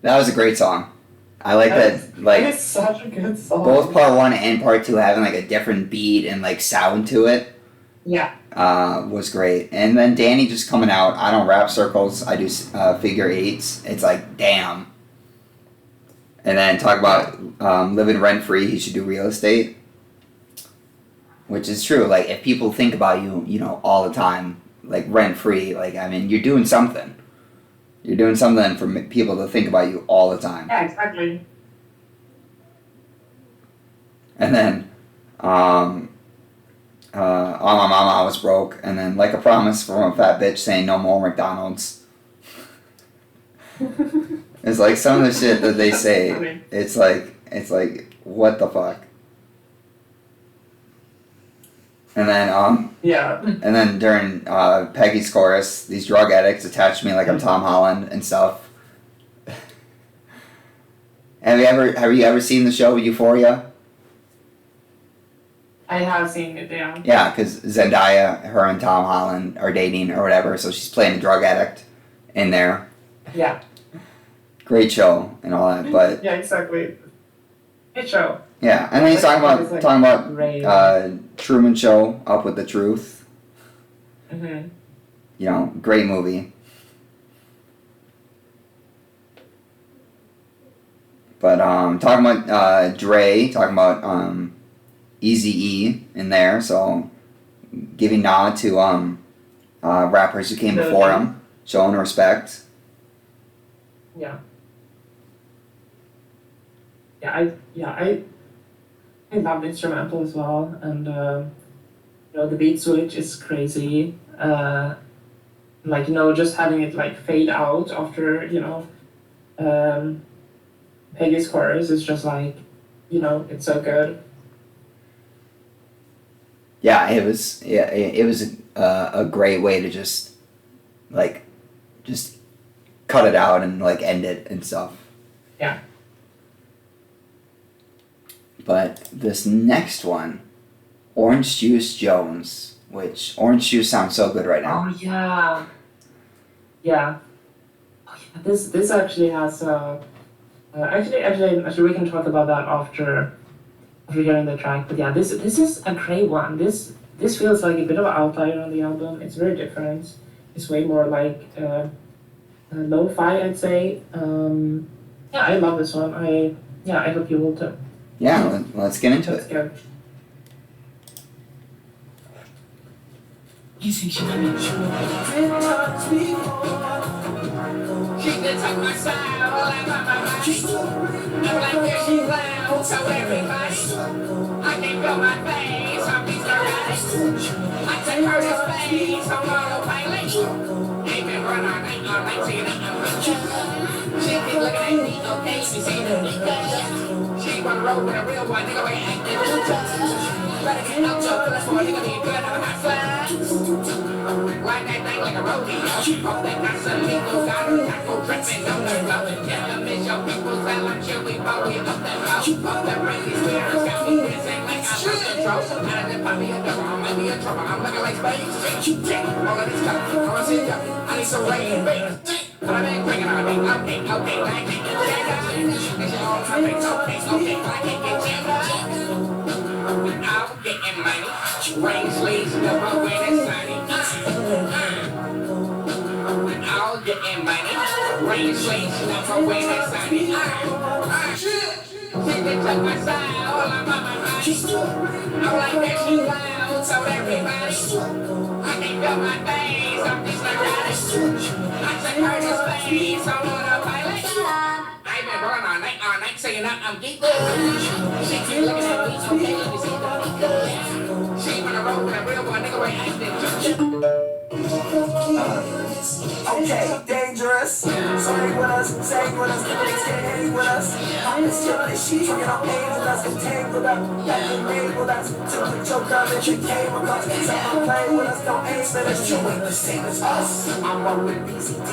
That was a great song. I like that. Like It's such a good song. both part 1 and part 2 having like a different beat and like sound to it. Yeah. Was great. And then Danny just coming out. I don't rap circles. I do figure eights. It's like damn. And then talk about living rent free. He should do real estate, which is true. Like if people think about you, all the time, like rent free. Like I mean, you're doing something. You're doing something for people to think about you all the time. Yeah, exactly. And then, on my mama, I was broke. And then, like a promise from a fat bitch saying no more McDonald's. It's like some of the shit that they say. Funny. It's like, what the fuck? And then, Yeah. and then during Peggy's chorus, these drug addicts attach to me like I'm Tom Holland and stuff. Have you ever seen the show Euphoria? I have seen it, yeah. Yeah, because Zendaya, her and Tom Holland are dating or whatever, so she's playing a drug addict in there. Yeah. Great show and all that, but Yeah, exactly. Good show. yeah, and then he's talking about Great. Truman Show, Up with the Truth. Mm-hmm. Great movie. But talking about Dre, talking about Eazy-E in there, so giving nod to rappers who came before him, showing respect. Yeah. I love the instrumental as well, and the beat switch is crazy. Just having it like fade out after Peggy's chorus is just like, it's so good. Yeah, it was a great way to just cut it out and like end it and stuff. Yeah. But this next one, Orange Juice Jones, which Orange Juice sounds so good right now. Oh yeah. Yeah. Oh, yeah. This actually has actually we can talk about that after hearing the track. But yeah, this is a great one. This feels like a bit of an outlier on the album. It's very different. It's way more like lo-fi, I'd say. Yeah, I love this one. I hope you will too. Yeah, let's get into Let's it. go. You think she wanna show up? She can take my style, like my I'm like where she loud, so everybody I can feel my face, I'm these guys. I take her to space, I'm autopilot. Ain't been run all night, seeing it. She keep looking at me, okay, she see the she wanna roll with a real one, nigga, we acting. Better get out your feelings for a nigga be good, I'm hot flash. Like that thing like a rodeo. Hope that got some legal, got her taco dripping on the floor. Yeah, I miss your people, tell them chill, we both get up that road. Up that crazy spirits, got me dancing like I lose control. Out of that poppy at the wrong, might be in trouble. I'm looking like space. All of this stuff, I wanna see ya. I need some rain, baby. I've been cranking on me, okay, I can't get jammed. And she all my face, okay, I can't get jammed. Out getting money, rain sleeves, never when it's sunny. Out getting money, rain sleeves, never when it's sunny. She can take my style, all I'm on my mind. I'm like that, she loud, so everybody. I can feel my face, I'm just like that. I take her to space, I'm on a pilot. I've been running all night, saying I'm geeked. She keep looking at me, okay, let me see the she wanna roll with a real one, nigga, we acting. Okay, dangerous. Sorry with us, sang with us, things can't hang with us. It's killing this shit, talking on pain with us, entangled up, got the name with us. To put your garbage, you came with us. Someone play with us, don't aim at us. You ain't the same as us. I'm one with BCD.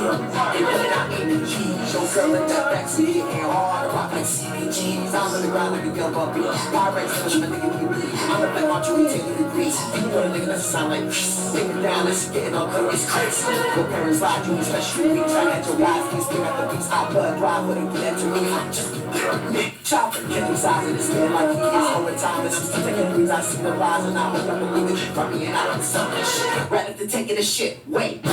They really not APGs. Your girl in that backseat, getting hard, rock like CBGs. I'm on the ground like a gun bumpy. Pyrex, I'm a nigga BB. I'm the black archer, we take degrees. And you want a nigga that sound like take it down, let's get it on good, it's crazy. Your parents lied, you especially me. Try at your guys, please spin at the beats. I blood drive, but it get to me. I'm just a pyramid chopper. Get him size of this man like he is overtime. And I'm still taking breeze, I see the lies. And I hope I believe it from me. And I don't suck this shit. Rather than taking this shit, wait.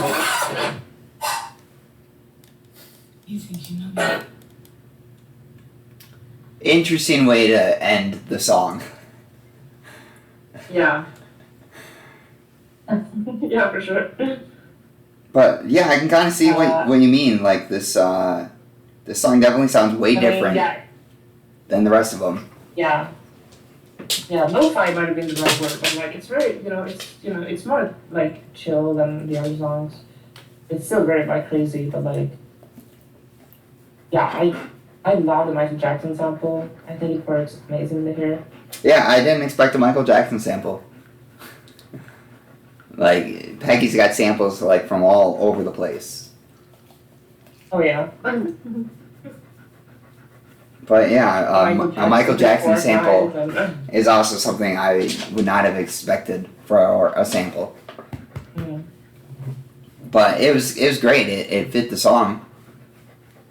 You think you know me? Interesting way to end the song. Yeah. Yeah, for sure. But yeah, I can kind of see what you mean. Like this song definitely sounds way different than the rest of them. Yeah. Yeah, lo-fi might have been the right word, but like it's very, it's more like chill than the other songs. It's still very like crazy, but like, yeah, I love the Michael Jackson sample. I think it works amazingly here. Yeah, I didn't expect a Michael Jackson sample. Like, Peggy's got samples like from all over the place. Oh yeah. But yeah, a Michael Jackson sample and, is also something I would not have expected for a sample. yeah. But it was great. It fit the song.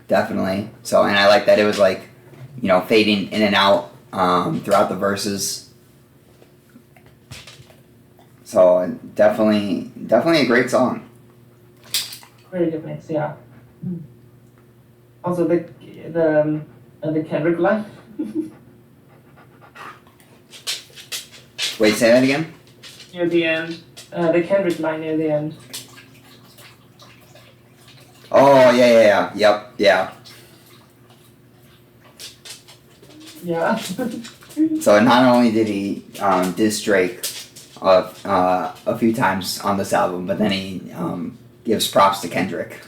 Definitely. So, and I like that it was like, fading in and out throughout the verses. So definitely a great song. Very good mix, yeah. Also the Kendrick line. Wait, say that again? near the end. The Kendrick line near the end. Oh yeah. Yep. Yeah. Yeah. So not only did he diss Drake a few times on this album, but then he gives props to Kendrick.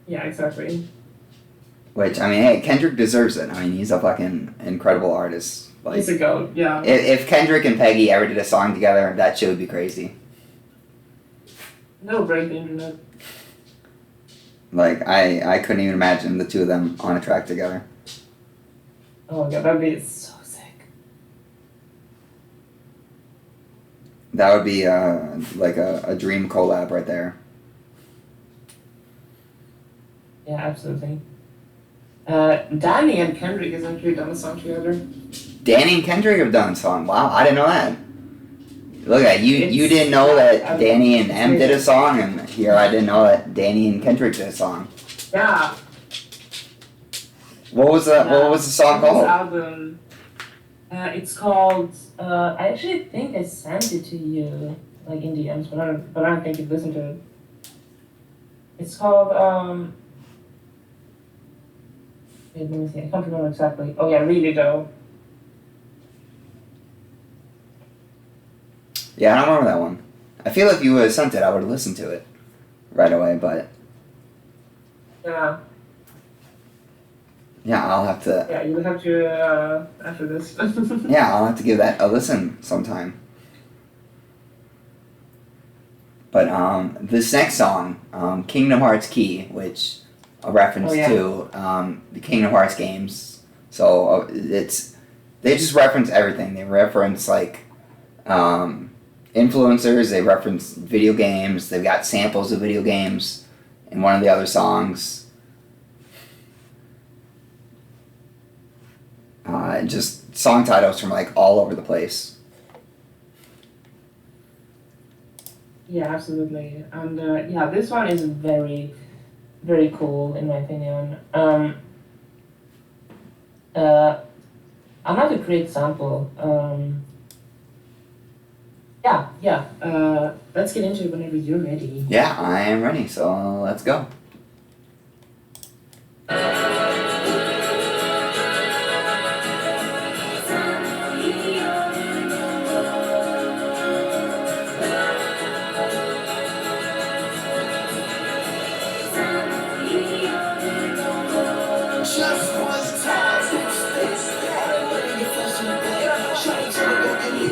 Yeah, exactly. Which, I mean, hey, Kendrick deserves it. I mean, he's a fucking incredible artist. Like, He's a goat, yeah. if Kendrick and Peggy ever did a song together, that shit would be crazy. No break the internet. Like, I couldn't even imagine the two of them on a track together. Oh my god, that'd be so sick. That would be like a dream collab right there. Yeah, absolutely. Danny and Kendrick has actually done a song together. Danny and Kendrick have done a song. Wow, I didn't know that. Look at you. You It's- didn't know that I mean, Danny and M did a song, and here I didn't know that Danny and Kendrick did a song. Yeah. What was the song This called? album, it's called. I actually think I sent it to you, like in DMs, but I don't think you've listened to it. It's called. Wait, let me see. I can't remember exactly. Oh yeah, really dope. Yeah, I don't remember that one. I feel like if you would have sent it, I would have listened to it right away. But Yeah. yeah, I'll have to. Yeah, you would have to after this. Yeah, I'll have to give that a listen sometime. But this next song, Kingdom Hearts Key, which a reference to the Kingdom Hearts games. So they just reference everything. They reference like influencers. They reference video games. They've got samples of video games in one of the other songs. Just song titles from like all over the place. Yeah, absolutely. And yeah, this one is very, very cool in my opinion. I'm not a great sample. Let's get into it whenever you're ready. Yeah, I am ready. So let's go. Just one time, this that when you flush in the bed, trying to go get me.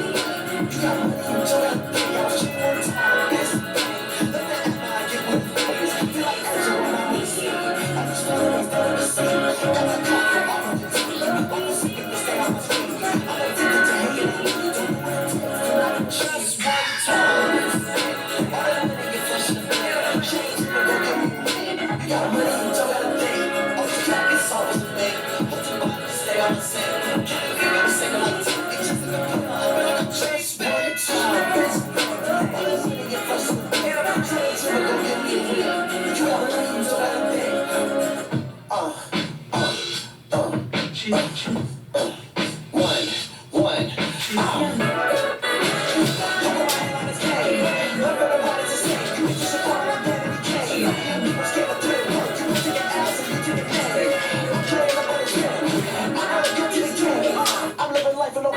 You got money, you don't have to pay. I was just one time, this thing. Let that I get one face. Feel like Ezra when I'm with you. I just feel like I'm the same. Got my car from off of the TV. I'm gonna see if they stay on my feet. I'm addicted to hating. You don't know what to do. Just one time, this thing. All that money get flush in the bed. Change to go get me. You got money, you don't have to pay. Oh, this track is always a thing. Hold your body, stay on the same. Can't figure out a single like two. It's just like a pump. I feel like I'm chased by the time. This thing. All that money get flush in the bed. Change to go get me. You got money, you don't have to pay. I'm living life in no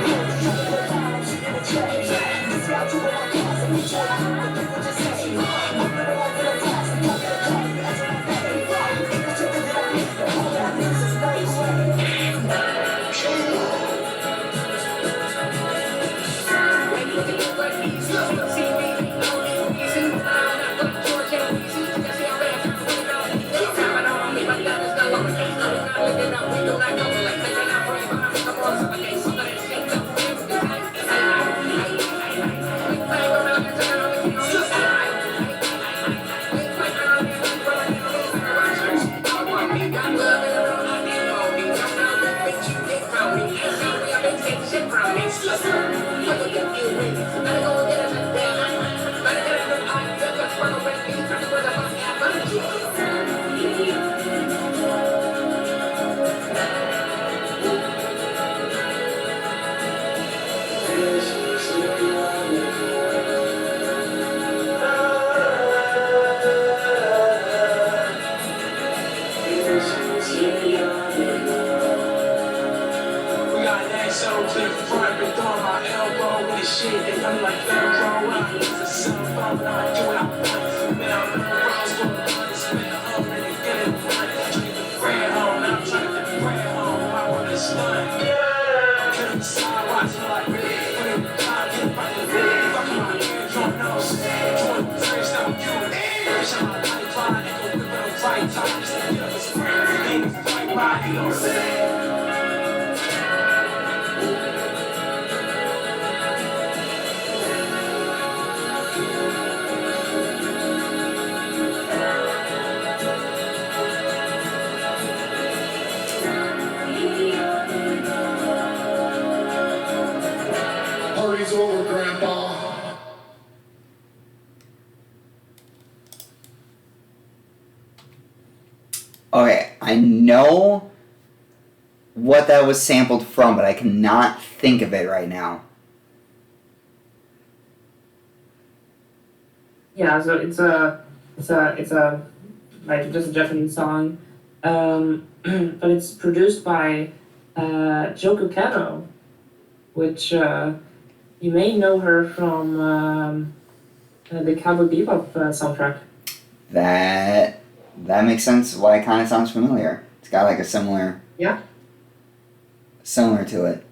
Party's over, Grandpa. Okay, I know what that was sampled from, but I cannot think of it right now. Yeah, so it's a like just a Japanese song, but it's produced by Joko Kano, which you may know her from the Cowboy Bebop soundtrack. That makes sense why it kind of sounds familiar. It's got like a similar to it.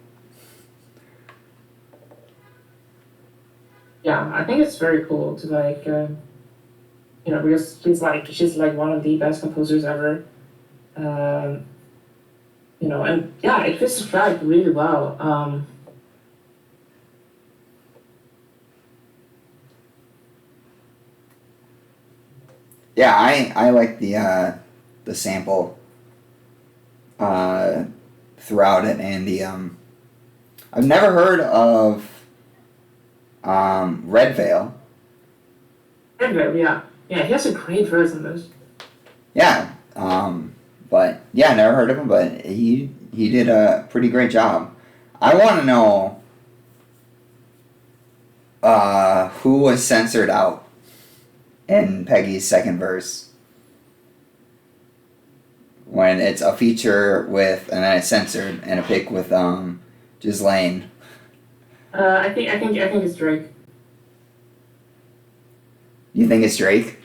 Yeah, I think it's very cool to like, because she's like one of the best composers ever. And yeah, it fits the track really well. Yeah, I like the sample throughout it, and the I've never heard of Red Veil. Anyway, yeah, he has a great verse in this. Yeah, but yeah, I never heard of him, but he did a pretty great job. I want to know who was censored out in Peggy's second verse when it's a feature with, and then it's censored, and a pick with Ghislaine. I think it's Drake. You think it's Drake?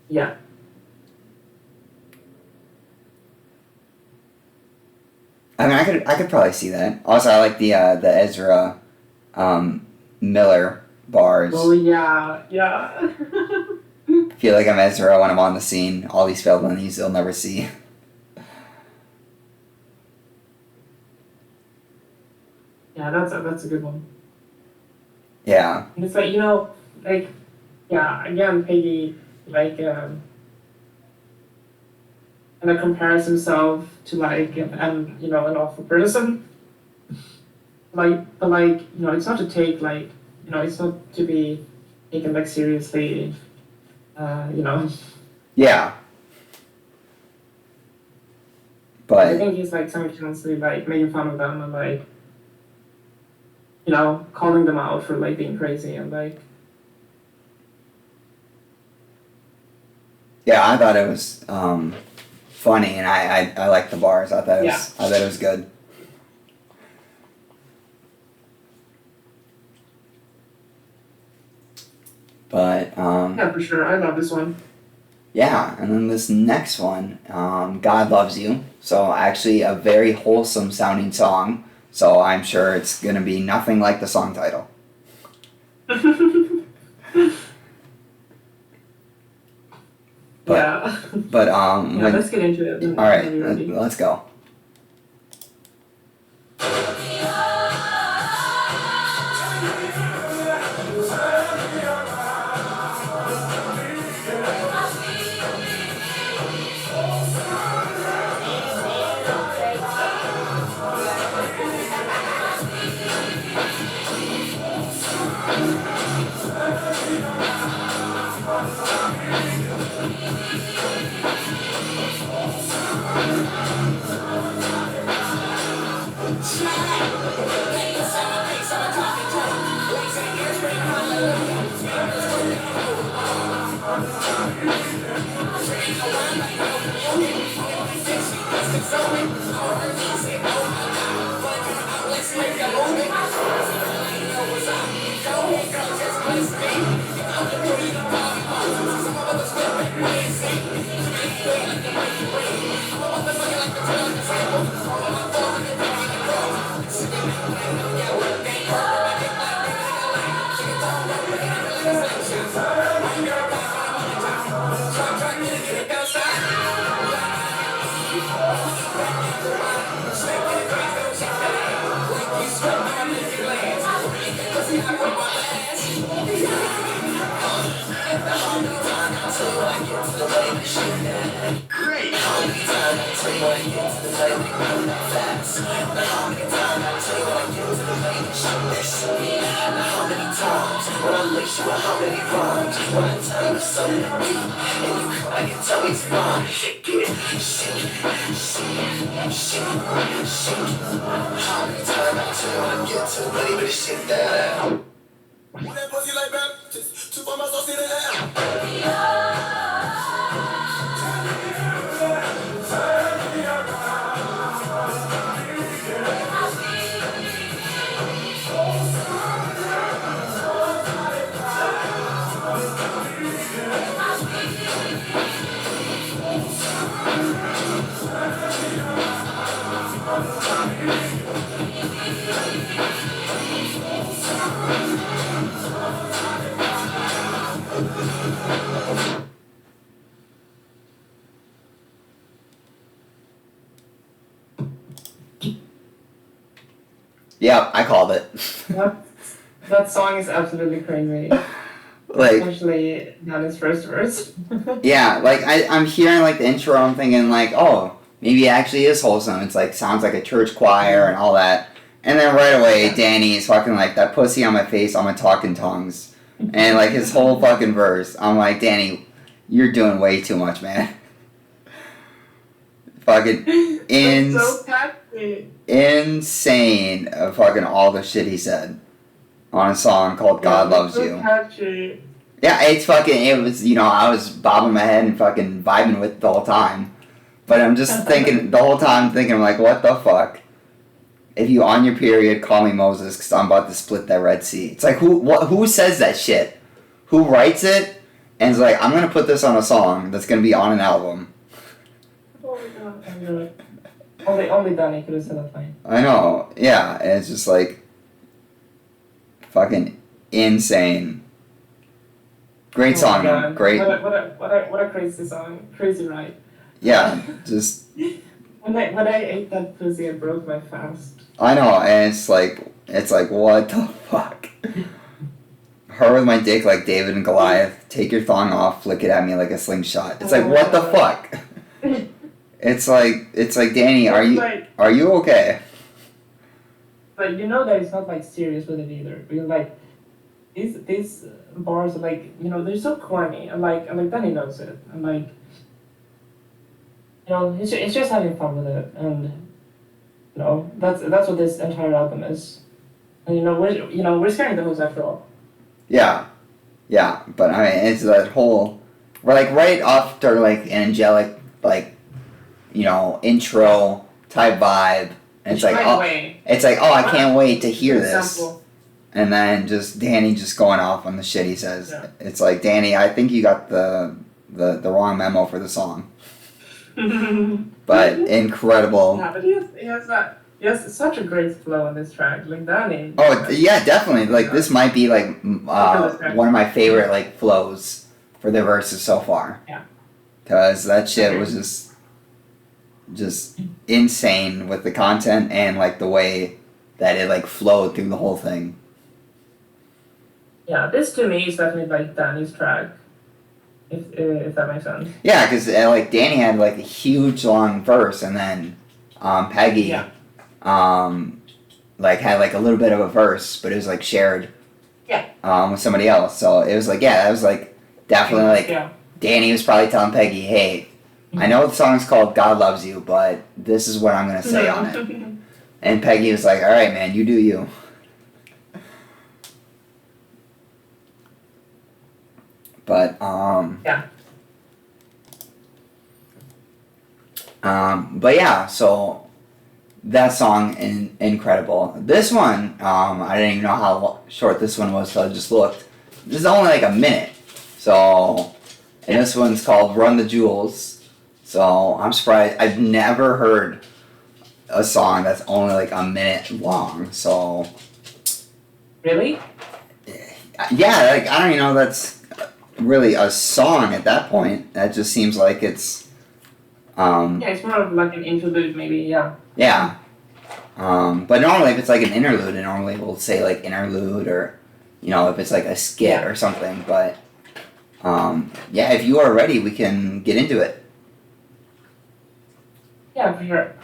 Yeah. I mean, I could probably see that. Also, I like the Ezra Miller bars. Oh yeah. I feel like I'm Ezra when I'm on the scene. All these failed ones they'll never see. Yeah, that's a good one. Yeah. And it's like again, Peggy kind of compares himself to an awful person. But it's not to take it's not to be taken seriously. Yeah. I But think he's simultaneously making fun of them and calling them out for being crazy and yeah, I thought it was funny, and I liked the bars. I thought it was good. But yeah, for sure. I love this one. yeah, and then this next one, God Loves You. So actually a very wholesome sounding song. So I'm sure it's gonna be nothing like the song title. But let's get into it. All right, let's go. times when I lace you with how many rhymes. When I tell you something deep and you cry and tell me it's fine. Shake it, shake it, shake it, shake it, shake it. How many times I tell you when I get too ready, but shake that out. When that pussy like Baptist, 2 for my sauce in the air. Yeah, I called it. That song is absolutely crazy. Like, Especially Danny's first verse. yeah, like I'm hearing like the intro, I'm thinking like, oh, maybe it actually is wholesome. It's like sounds like a church choir and all that. And then right away, Danny is fucking like that pussy on my face, on my talking tongues, and like his whole fucking verse. I'm like, Danny, you're doing way too much, man. Fucking So catchy. insane. Fucking all the shit he said on a song called God Loves So You. catchy. Yeah, it's fucking, it was, I was bobbing my head and fucking vibing with it the whole time. But I'm just thinking, the whole time thinking, like, what the fuck? If you on your period, call me Moses, because I'm about to split that Red Sea. It's like, who says that shit? Who writes it? And is like, I'm going to put this on a song that's going to be on an album. Oh my god, I knew it. Only Danny could have said that line. I know, yeah, and it's just like, fucking insane. Great song, God. great. What a crazy song. Crazy ride. Yeah, just, When I ate that pussy, I broke my fast. I know, and it's like, what the fuck? Her with my dick like David and Goliath. Take your thong off, flick it at me like a slingshot. It's like, what the fuck? It's like, Danny, are you okay? But you know that it's not like serious with it either. Because like these bars are like, they're so corny. And like Danny knows it. And like, it's just having fun with it. And that's what this entire album is. And we're scaring the hose after all. Yeah, but I mean, it's that whole, we're like right after like an angelic like, intro type vibe, and it's like, I can't wait to hear this, and then just Danny just going off on the shit he says. Yeah. It's like, Danny, I think you got the wrong memo for the song, but incredible. Yeah, but he has such a great flow on this track, like Danny. Oh yeah, definitely. Like this might be like one of my favorite like flows for the verses so far. Yeah. Cause that shit was just insane with the content and like the way that it like flowed through the whole thing. Yeah, this to me is definitely like Danny's track, if that makes sense. Yeah, cause like Danny had like a huge long verse, and then Peggy. Yeah. Like had like a little bit of a verse, but it was like shared. Yeah. With somebody else, so it was like, that was like definitely like Danny was probably telling Peggy, hey, I know the song's called God Loves You, but this is what I'm gonna say on it. And Peggy was like, all right, man, you do you. But Yeah. But yeah, so. That song, incredible. This one, I didn't even know how short this one was, so I just looked. This is only like a minute. So, and this one's called Run the Jewels. So, I'm surprised. I've never heard a song that's only like a minute long. So. Really? Yeah, like, I don't even know that's really a song at that point. That just seems like it's. Yeah, it's more of like an interlude, maybe, yeah. Yeah. But normally if it's like an interlude, and normally we'll say like interlude, or, if it's like a skit or something. But, yeah, if you are ready, we can get into it. Yeah, for sure.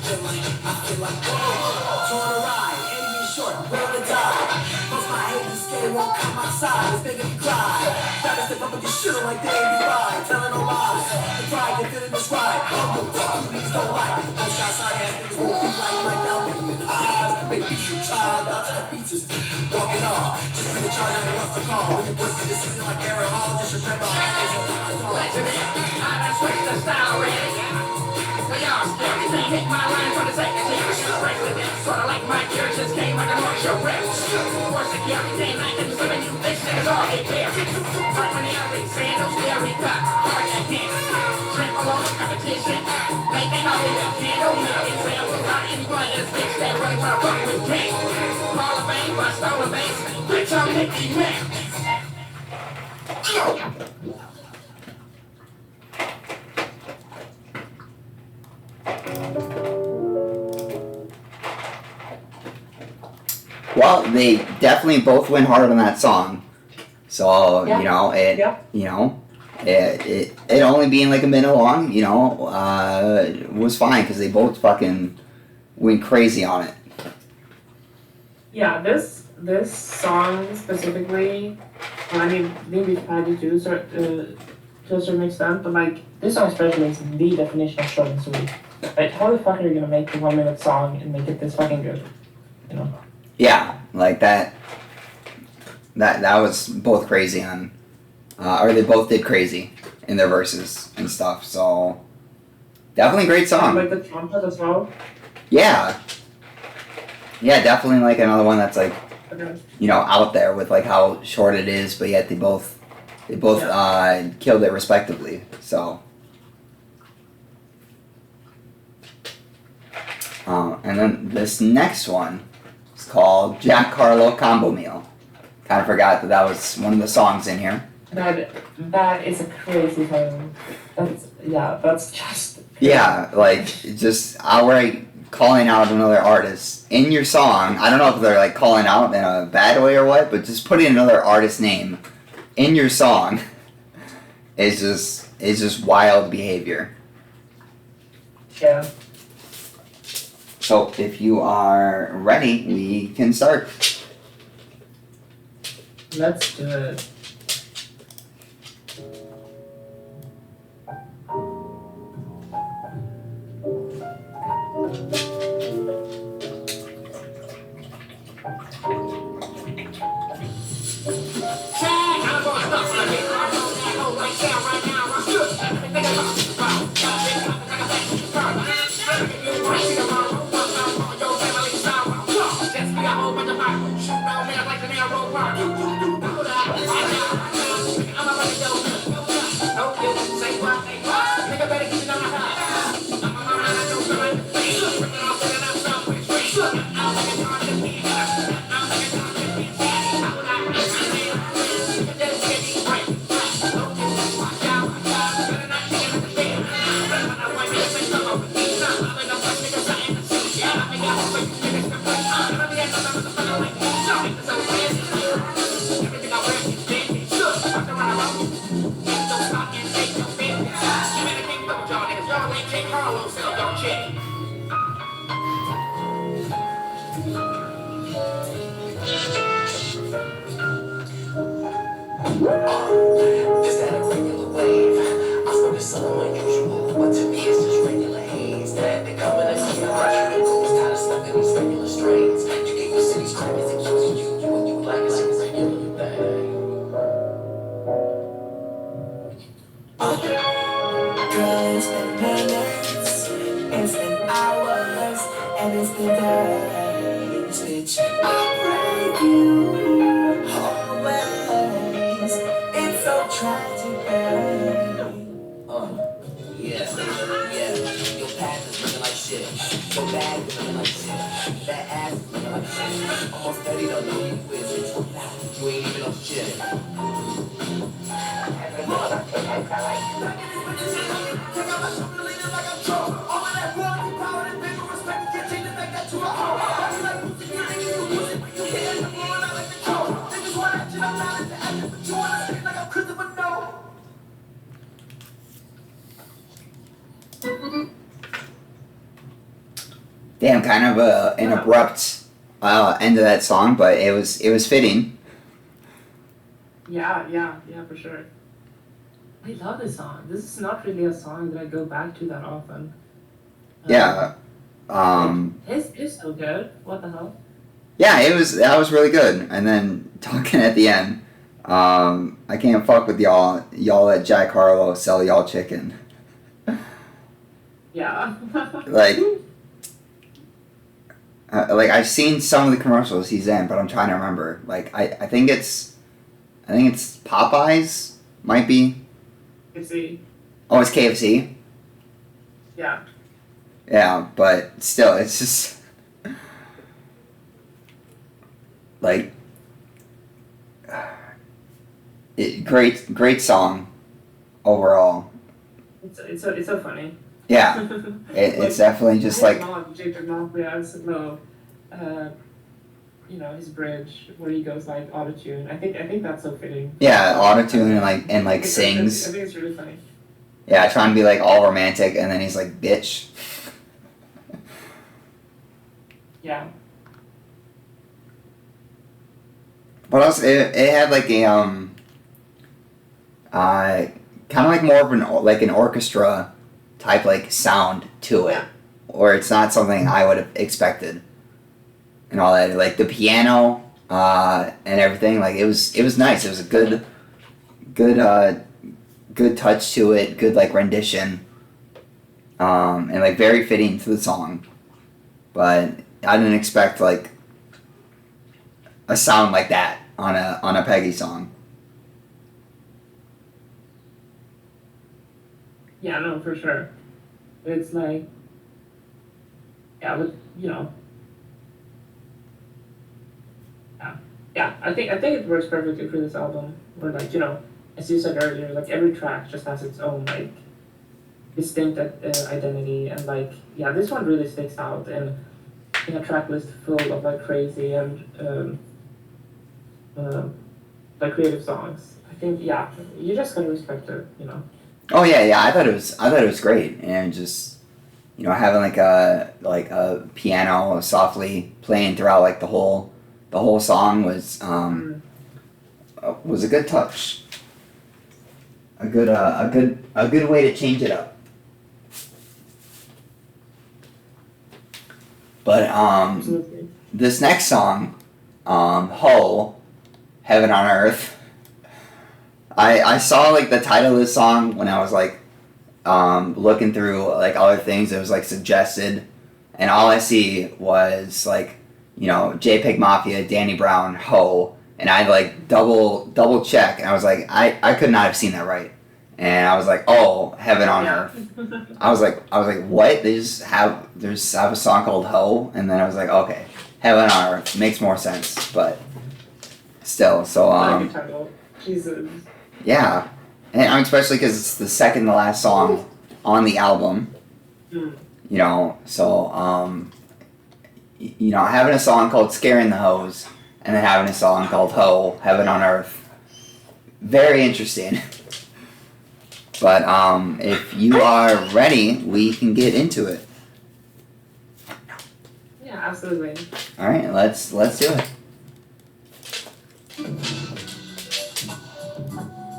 feel like, whoa, torn a ride, enemy short, willing to die. Most my haters scared won't come outside, it's making me cry. Gotta step up and get shit on like they ain't right, telling no lies. The pride they feel in this ride, humble, please don't like. Those shots I have, niggas won't be like now, baby, in eyes. Baby, you tried, out to the beaches, walking off. Just bring the charge, I ain't rough to call. When you push me this season like Aaron Hall, just remember I done switched the style already. So y'all scary, they hit my line for the second team. Sorta like my gear just came like a Marshall rip. For security, day night, and swimming you bitch niggas all hate beer. Right when they sandals, dairy cut, hard and hand. Shrimp along the competition. They think I'll be a candle. It's real, not anyone in this bitch that really wanna fuck with me. Hall of Fame, but stolen base. Bitch, I'm Nicky Man. Well, they definitely both went hard on that song. So, Yeah. you know, it only being like a minute long, was fine because they both fucking went crazy on it. Yeah, this song specifically, I mean, maybe Patty too, to a certain extent, but like this song especially is the definition of short and sweet. Like, how the fuck are you gonna make a 1 minute song and make it this fucking good? You know? Yeah, like that was both crazy on, or they both did crazy in their verses and stuff. So definitely great song. Like the trumpet as well. Yeah, definitely like another one that's like, Okay. out there with like how short it is, but yet they both killed it respectively. So. And then this next one is called Jack Harlow Combo Meal. Kind of forgot that was one of the songs in here. That is a crazy song. That's just. Yeah, like just outright calling out another artist in your song. I don't know if they're like calling out in a bad way or what, but just putting another artist name in your song is just wild behavior. Yeah. So if you are ready, we can start. Let's do it. Just at a regular wave. I smoke the sun unusual, but to me it's just regular haze. They come in a clear rush, you goes tired of smoking these regular strains. You keep your city's crime is accusing you and you like it's a regular thing. Girl, it's been minutes, it's been hours, and it's been days, bitch. I break you always. It's so tragic, babe. Yeah. Your path is looking like shit. Your bag is looking like shit. That ass is looking like shit. Almost 30 don't know you with it. You ain't even on shit. Damn, kind of an abrupt end to that song, but it was fitting. Yeah, for sure. I love this song. This is not really a song that I go back to that often. Yeah. It's so good. What the hell? Yeah, that was really good. And then talking at the end, I can't fuck with y'all. Y'all let Jack Harlow sell y'all chicken. Yeah. Like I've seen some of the commercials he's in, but I'm trying to remember. Like I think it's Popeyes, might be. KFC. Oh, it's KFC. Yeah. Yeah, but still, it's just like great song overall. It's so funny. Yeah, it's definitely just like JPEGMAFIA's his bridge where he goes like auto-tune. I think that's so fitting. yeah, autotune and like sings. I think it's really funny. Yeah, trying to be like all romantic, and then he's like, bitch. Yeah. But also, it had like a kind of like more of an orchestra type like sound to it, Yeah. or it's not something I would have expected, and all that. Like the piano and everything, like it was nice. It was a good touch to it, good like rendition, and like very fitting to the song. But I didn't expect like a sound like that on a Peggy song. Yeah, no, for sure. It's like, yeah, with yeah. I think it works perfectly for this album. Where like as you said earlier, like every track just has its own like distinct identity, and like this one really sticks out in a track list full of like crazy and like creative songs. I think you just gotta respect it. Oh yeah. I thought it was great, and just having like a piano softly playing throughout like the whole song was a good touch. A good way to change it up. But Absolutely. this next song, Ho, Heaven on Earth. I saw like the title of this song when I was like looking through like other things. It was like suggested, and all I see was like JPEGMAFIA, Danny Brown, Ho, and I like double check, and I was like I could not have seen that right, and I was like, oh, Heaven on Earth. I was like what? They just have a song called Ho, and then I was like, okay, Heaven on Earth makes more sense, but still, so Like a title. Jesus. yeah, and especially because it's the second to last song on the album. So having a song called Scaring the Hoes and then having a song called Ho, Heaven on Earth, very interesting. But if you are ready, we can get into it. Yeah, absolutely. All right, let's do it.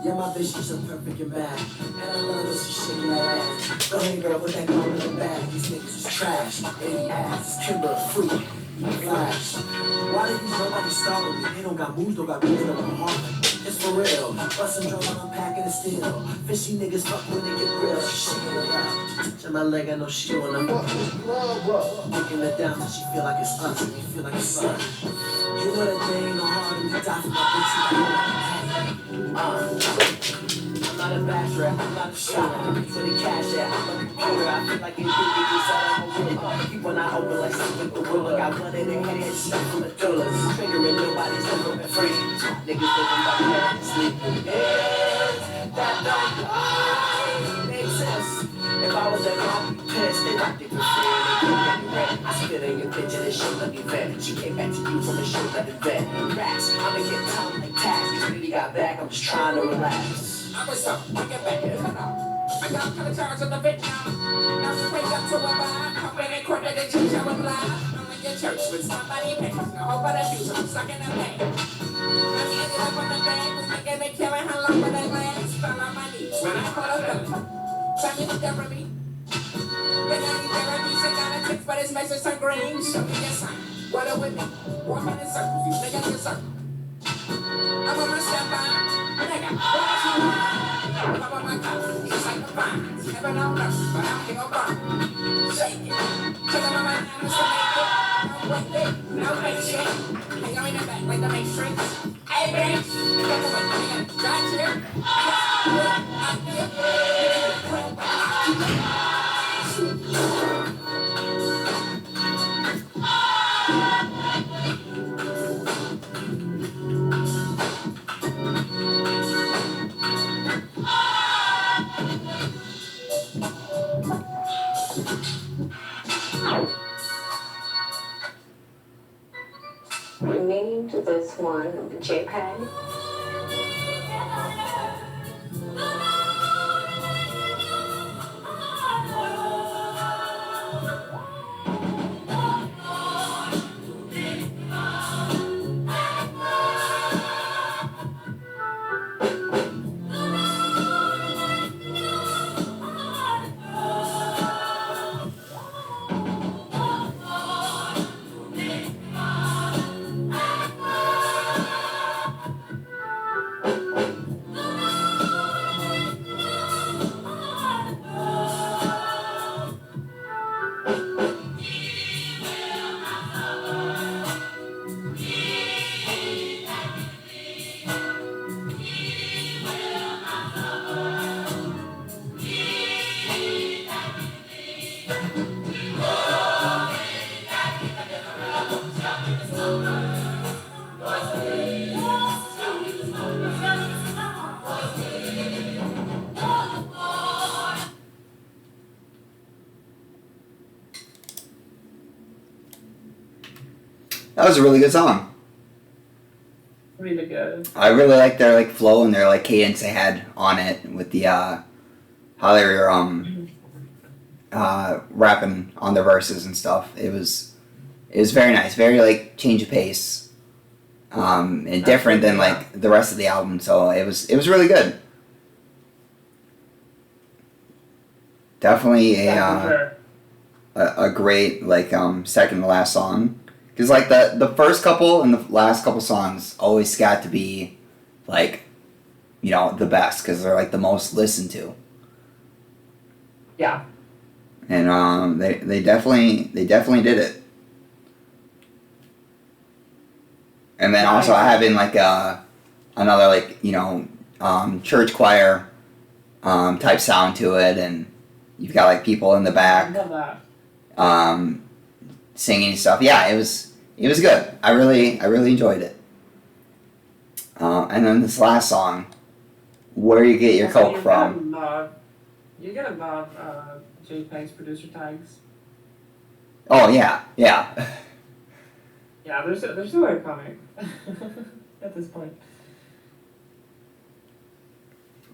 Yeah, my bitch, she's so perfect and bad. And I love this shit in that ass. Go ahead, girl, put that girl in the bag. These niggas is trash. 80 ass, Kimber, free, flash. Why did these nobody stalling me? They don't got moves, don't got moves, don't got heart. It's for real. Bustin' drum, I'm packing it still. Fishy niggas fuck when they get real. She shaking it out. Touching my leg, I know she wanna fuck. Taking it down till she feel like it's us. And you feel like it's us. You know that they ain't no hard and you die for my bitch. I'm not a bachelor, I'm not a shot. For the cash at, I'm a computer. I feel like it did get inside of my wig. People not open like something with the will. Got one in their head, stuck from the dollars. Triggering nobody's never been free. Niggas living like that and sleep. Yeah, that don't make sense. If I was at home, pissed, they like different free. I spit in your bitch and it shit like event. She came back to you from a show like a vet. Rats, I'ma get time like tax. Cause really got back, I'm just trying to relax. I'm with something, get back here. I got to the charge of the Vietnam. Now we wake up to a vibe. I'm ready, quicker than church, I would lie. I'm in your church with somebody pays. No hope for the future, I'm stuck in the pain. I ended up on the bed, was making me killing how long would that last? Fell on my knees when I caught a villain. Tell me to cover me. Then I need therapy, sit down and text, but his message turned green. Show me your sign. What up with me? Walking in circles, you niggas in circles. I'm on my step by. Nigga, what you want? Pop on my cup, just like the vines. Never know nothing, but I'm here burn. Shake it. Tell them I'm my hands to make it. No wait, no fake shit. Hey, I'm in the back like the Matrix. Hey, bitch. Come on, nigga. Got you. I'm Named this one JPEG. That was a really good song. Really good. I really like their like flow and their like cadence they had on it with the how they were rapping on the verses and stuff. It was very nice, very like change of pace, and different than like the rest of the album. So it was really good. Definitely a great like second to last song. Because like the first couple and the last couple songs always got to be like, you know, the best because they're like the most listened to. Yeah. And they definitely did it. And then also having like another like, you know, church choir type sound to it, and you've got like people in the I back love that. singing stuff. Yeah, it was good. I really enjoyed it. And then this last song, Where You Get Your Also, Coke From. You gotta love JPEG's producer tags. Oh yeah. Yeah, they're so iconic at this point.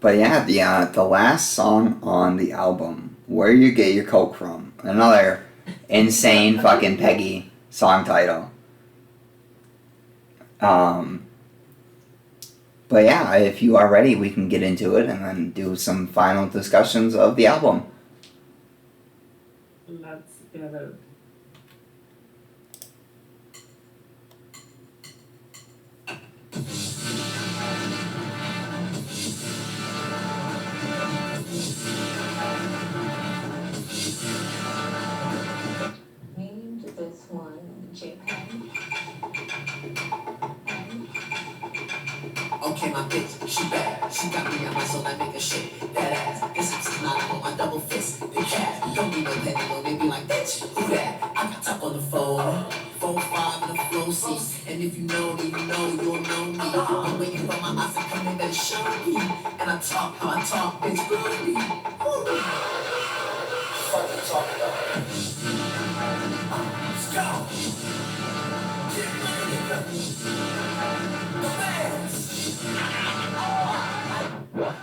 But yeah, the last song on the album, Where You Get Your Coke From. Another insane fucking Peggy song title. But yeah, if you are ready, we can get into it and then do some final discussions of the album. Let's get it. Named this one JPEG. Okay, my bitch, she bad. She got me on my soul, I make a shit. That ass, this is not on my double fist. The cat, don't need no penny, no they be like, bitch, who that? I got top on the phone. 4-5 in the flow seat. And if you know me, you know you'll know me. I'm waiting for my eyes to come in, better show me. And I talk how I talk, bitch, believe me. Fucking talk about it. Let's go. Get ready, nigga. The fans.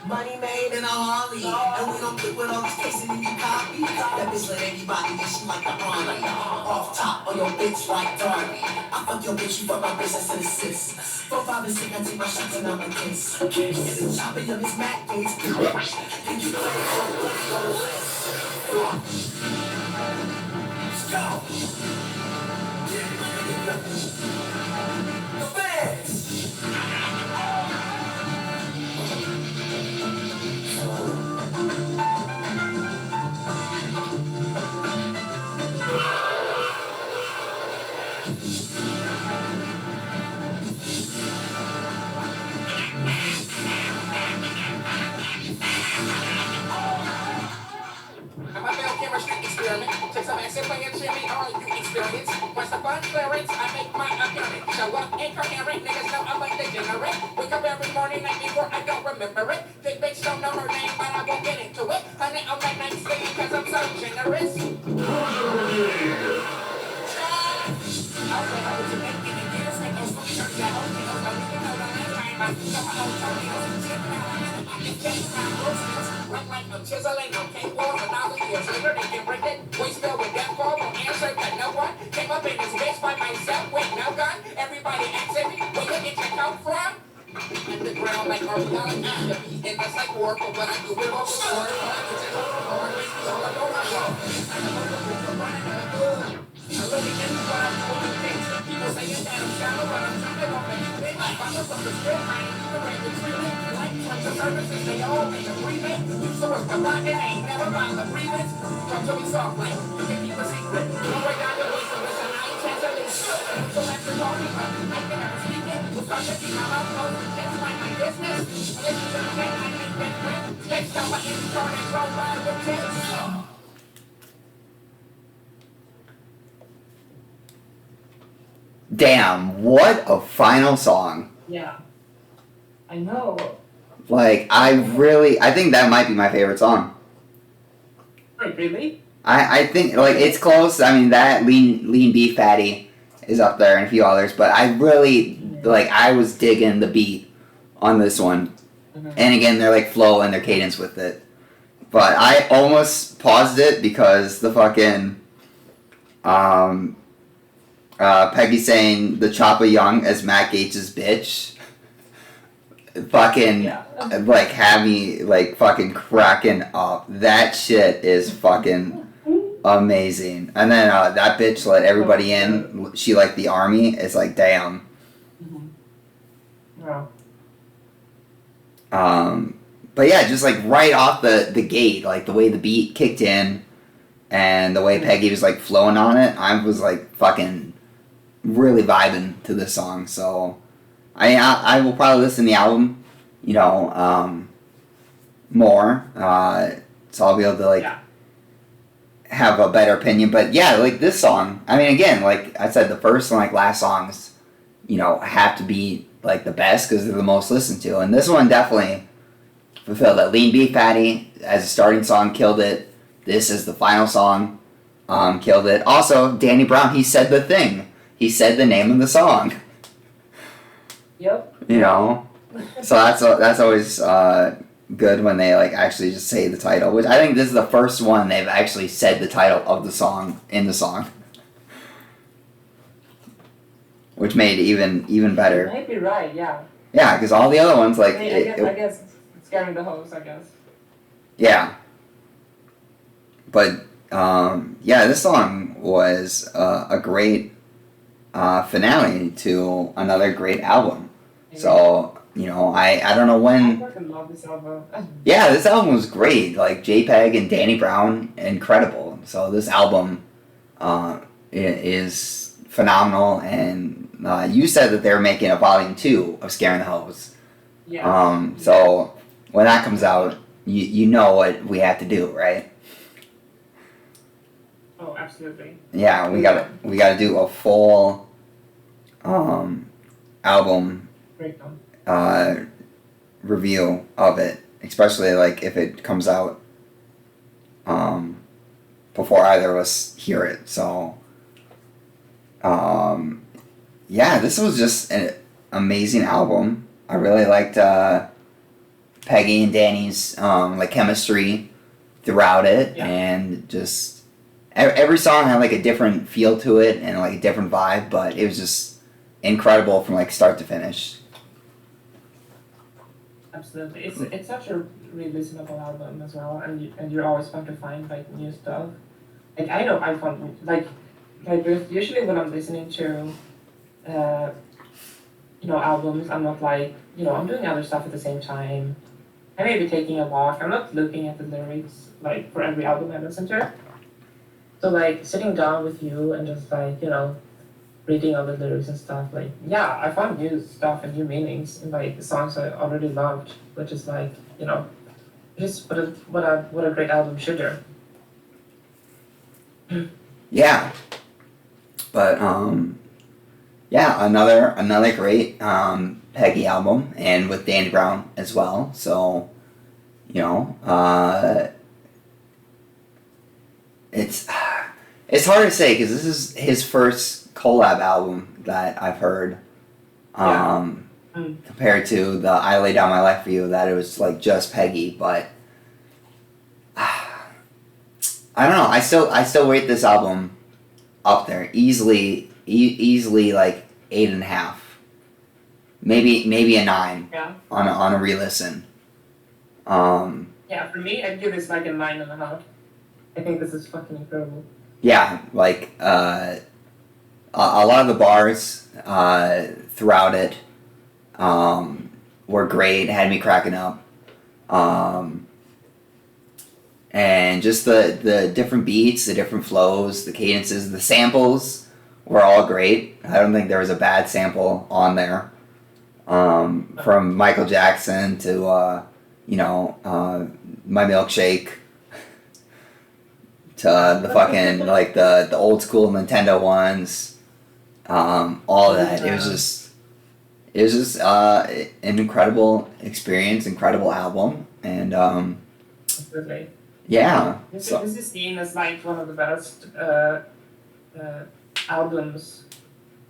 Money made in a Harley, and we don't quit with all this cases and you copy. That bitch let anybody get you like the army. Off top, or your bitch like Darby. I fuck your bitch, you fuck my bitch, that's an assist. 4, 5, and 6, I take my shots and I'm a kiss. And the chopper of his Mac gates. Think you let's go. The fans. My biochemistry experiment. Take some acid, play and shimmy, all you experience. Once the fun clearance, I make my appearance. Show up incoherent, niggas know I'm a degenerate. Wake up every morning, night before I don't remember it. Big bitch don't know her name, but I won't get into it. Honey, on my nightstand, cause I'm so generous. Like I'm chiseling, okay, for 1,000 years later, they can bring it. Waste filled with death fall, won't answer that no one came up in this bitch by myself with no gun. Everybody asking me, where you get your coat from? Underground like Ariana after me in the psych ward, but when I do it all before, people saying that I'm shallow, but I'm trying to go make it. I follow from the script, I ain't the right treatment. Like terms of services, they all make agreement. You source the rock and ain't never mind the grievance. Talk to me softly, you can keep a secret. Don't break down your voice, so listen, I ain't translating. So after talking, I can never speak it. We'll start to keep my mouth closed, that's mind my business. This is a thing I make that rent. Next time I incarnate, roll by with tips. Damn, what a final song. Yeah. I know. Like, I think that might be my favorite song. Wait, really? I think, like, it's close. I mean, that Lean Beef Patty is up there and a few others, but I really, like, I was digging the beat on this one. And again, they're, like, flow and their cadence with it. But I almost paused it because the fucking, Peggy saying the Choppa Young as Matt Gates' bitch. Fucking, like, had me, like, fucking cracking up. That shit is fucking amazing. And then that bitch let everybody in. She like the army. It's like, damn. Wow. But yeah, just like right off the gate, like the way the beat kicked in and the way Peggy was like flowing on it, I was like fucking really vibing to this song. So I will probably listen to the album, you know, more. So I'll be able to like have a better opinion. But yeah, like this song, I mean, again, like I said, the first and like last songs, you know, have to be like the best because they're the most listened to. And this one definitely fulfilled that. Lean Beef Patty as a starting song killed it. This is the final song, killed it. Also, Danny Brown, he said the thing. He said the name of the song. Yep. You know, so that's always good when they like actually just say the title. Which I think this is the first one they've actually said the title of the song in the song, which made it even better. You might be right. Yeah. Yeah, because all the other ones like. I guess it's scaring the host. I guess. Yeah. But yeah, this song was a great finale to another great album. So, you know, I don't know when. I fucking love this album. Yeah, this album was great. Like JPEG and Danny Brown, incredible. So this album is phenomenal. And you said that they're making a volume 2 of Scaring the Hoes. Yeah. So when that comes out, you know what we have to do, right? Oh, absolutely. Yeah, we gotta do a full album review of it, especially like if it comes out before either of us hear it. So yeah, this was just an amazing album. I really liked Peggy and Danny's like chemistry throughout it, and just every song had like a different feel to it and like a different vibe, but it was just incredible from like start to finish. Absolutely, it's such a really listenable album as well, and you're always fun to find like new stuff. Like I know I found like usually when I'm listening to uh, albums, I'm not like, I'm doing other stuff at the same time. I may be taking a walk. I'm not looking at the lyrics like for every album I listen to. So like sitting down with you and just like, reading all the lyrics and stuff, like yeah, I found new stuff and new meanings in like the songs I already loved, which is like, just what a great album should do. Yeah, but yeah, another great Peggy album, and with Danny Brown as well. So, it's hard to say because this is his first collab album that I've heard. Compared to the I Lay Down My Life for You, that it was like just Peggy, but I don't know. I still rate this album up there easily, like 8.5, maybe a 9. Yeah. On a re-listen. Yeah, for me, I'd give this like a 9.5. I think this is fucking incredible. Yeah, like a lot of the bars throughout it were great. Had me cracking up. And just the different beats, the different flows, the cadences, the samples were all great. I don't think there was a bad sample on there. From Michael Jackson to My Milkshake to the fucking like the old school Nintendo ones. All of that. It was just an incredible experience, incredible album, and Absolutely. yeah. This So, is seen as like one of the best albums,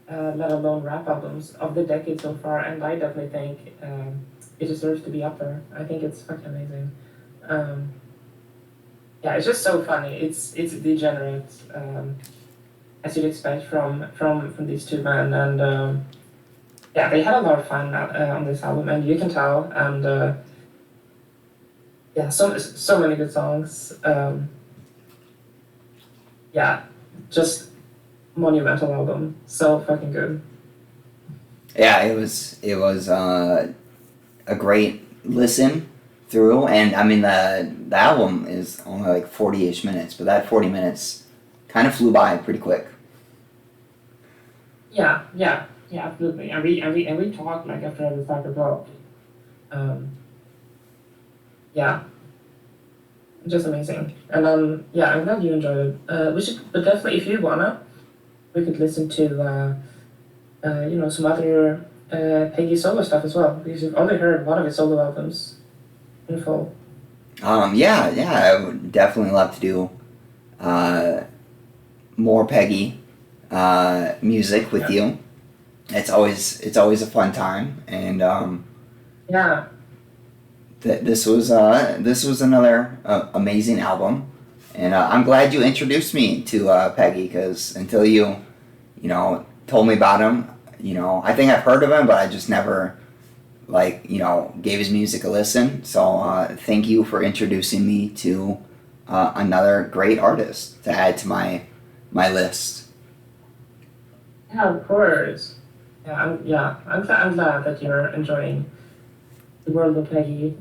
let alone rap albums of the decade so far, and I definitely think it deserves to be up there. I think it's fucking amazing. Yeah, it's just so funny. It's degenerate, as you'd expect from these two men, and yeah, they had a lot of fun on this album, and you can tell, and yeah, so many good songs. Yeah, just monumental album. So fucking good. yeah, it was a great listen through, and I mean the album is only like 40-ish minutes, but that 40 minutes kind of flew by pretty quick. Yeah, absolutely. And we talked like after the fact about, yeah, just amazing. And yeah, I'm glad you enjoyed it. We should, but definitely if you wanna, we could listen to some other Peggy solo stuff as well, because you've only heard a lot of his solo albums in full. Yeah, I would definitely love to do more Peggy music with you. It's always a fun time, and Yeah. this was another amazing album, and I'm glad you introduced me to Peggy, because until you told me about him, I think I've heard of him, but I just never gave his music a listen. So thank you for introducing me to another great artist to add to my list. Yeah, of course. I'm glad that you're enjoying the world of Peggy.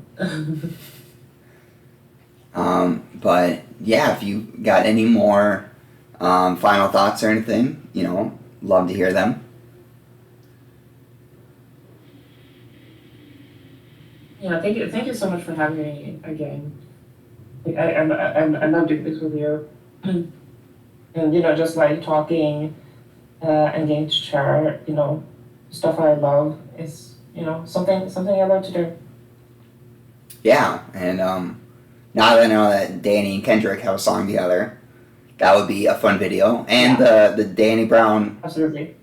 But yeah, if you got any more final thoughts or anything, love to hear them. Yeah, thank you so much for having me again. I love doing this with you, and just like talking and getting to share, stuff I love is something I love to do. Yeah, and now that I know that Danny and Kendrick have a song together, that would be a fun video. And the Danny Brown Absolutely.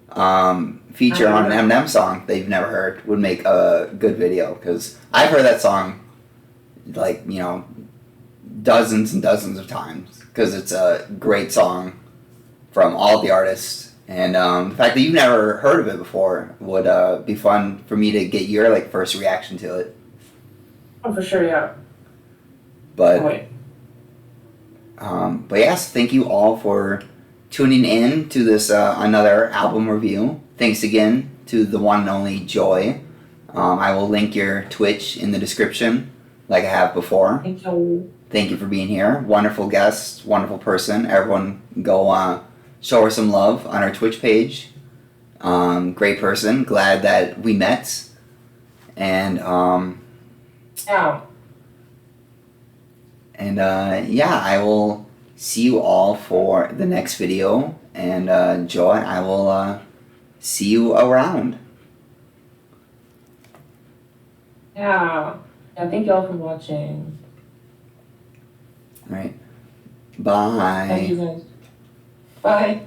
Feature on an Eminem song that you've never heard would make a good video, because I've heard that song dozens and dozens of times. because it's a great song from all the artists, and the fact that you've never heard of it before would be fun for me to get your like first reaction to it. Oh, for sure, yeah. But Wait. but yes, thank you all for tuning in to this another album review. Thanks again to the one and only Joy. I will link your Twitch in the description, like I have before. Thank you. Thank you for being here. Wonderful guest, wonderful person. Everyone go show her some love on our Twitch page. Great person. Glad that we met. And Yeah. and yeah, I will see you all for the next video. And Joy, I will see you around. Yeah. Yeah, thank you all for watching. All right. Bye. Thank you guys. Bye.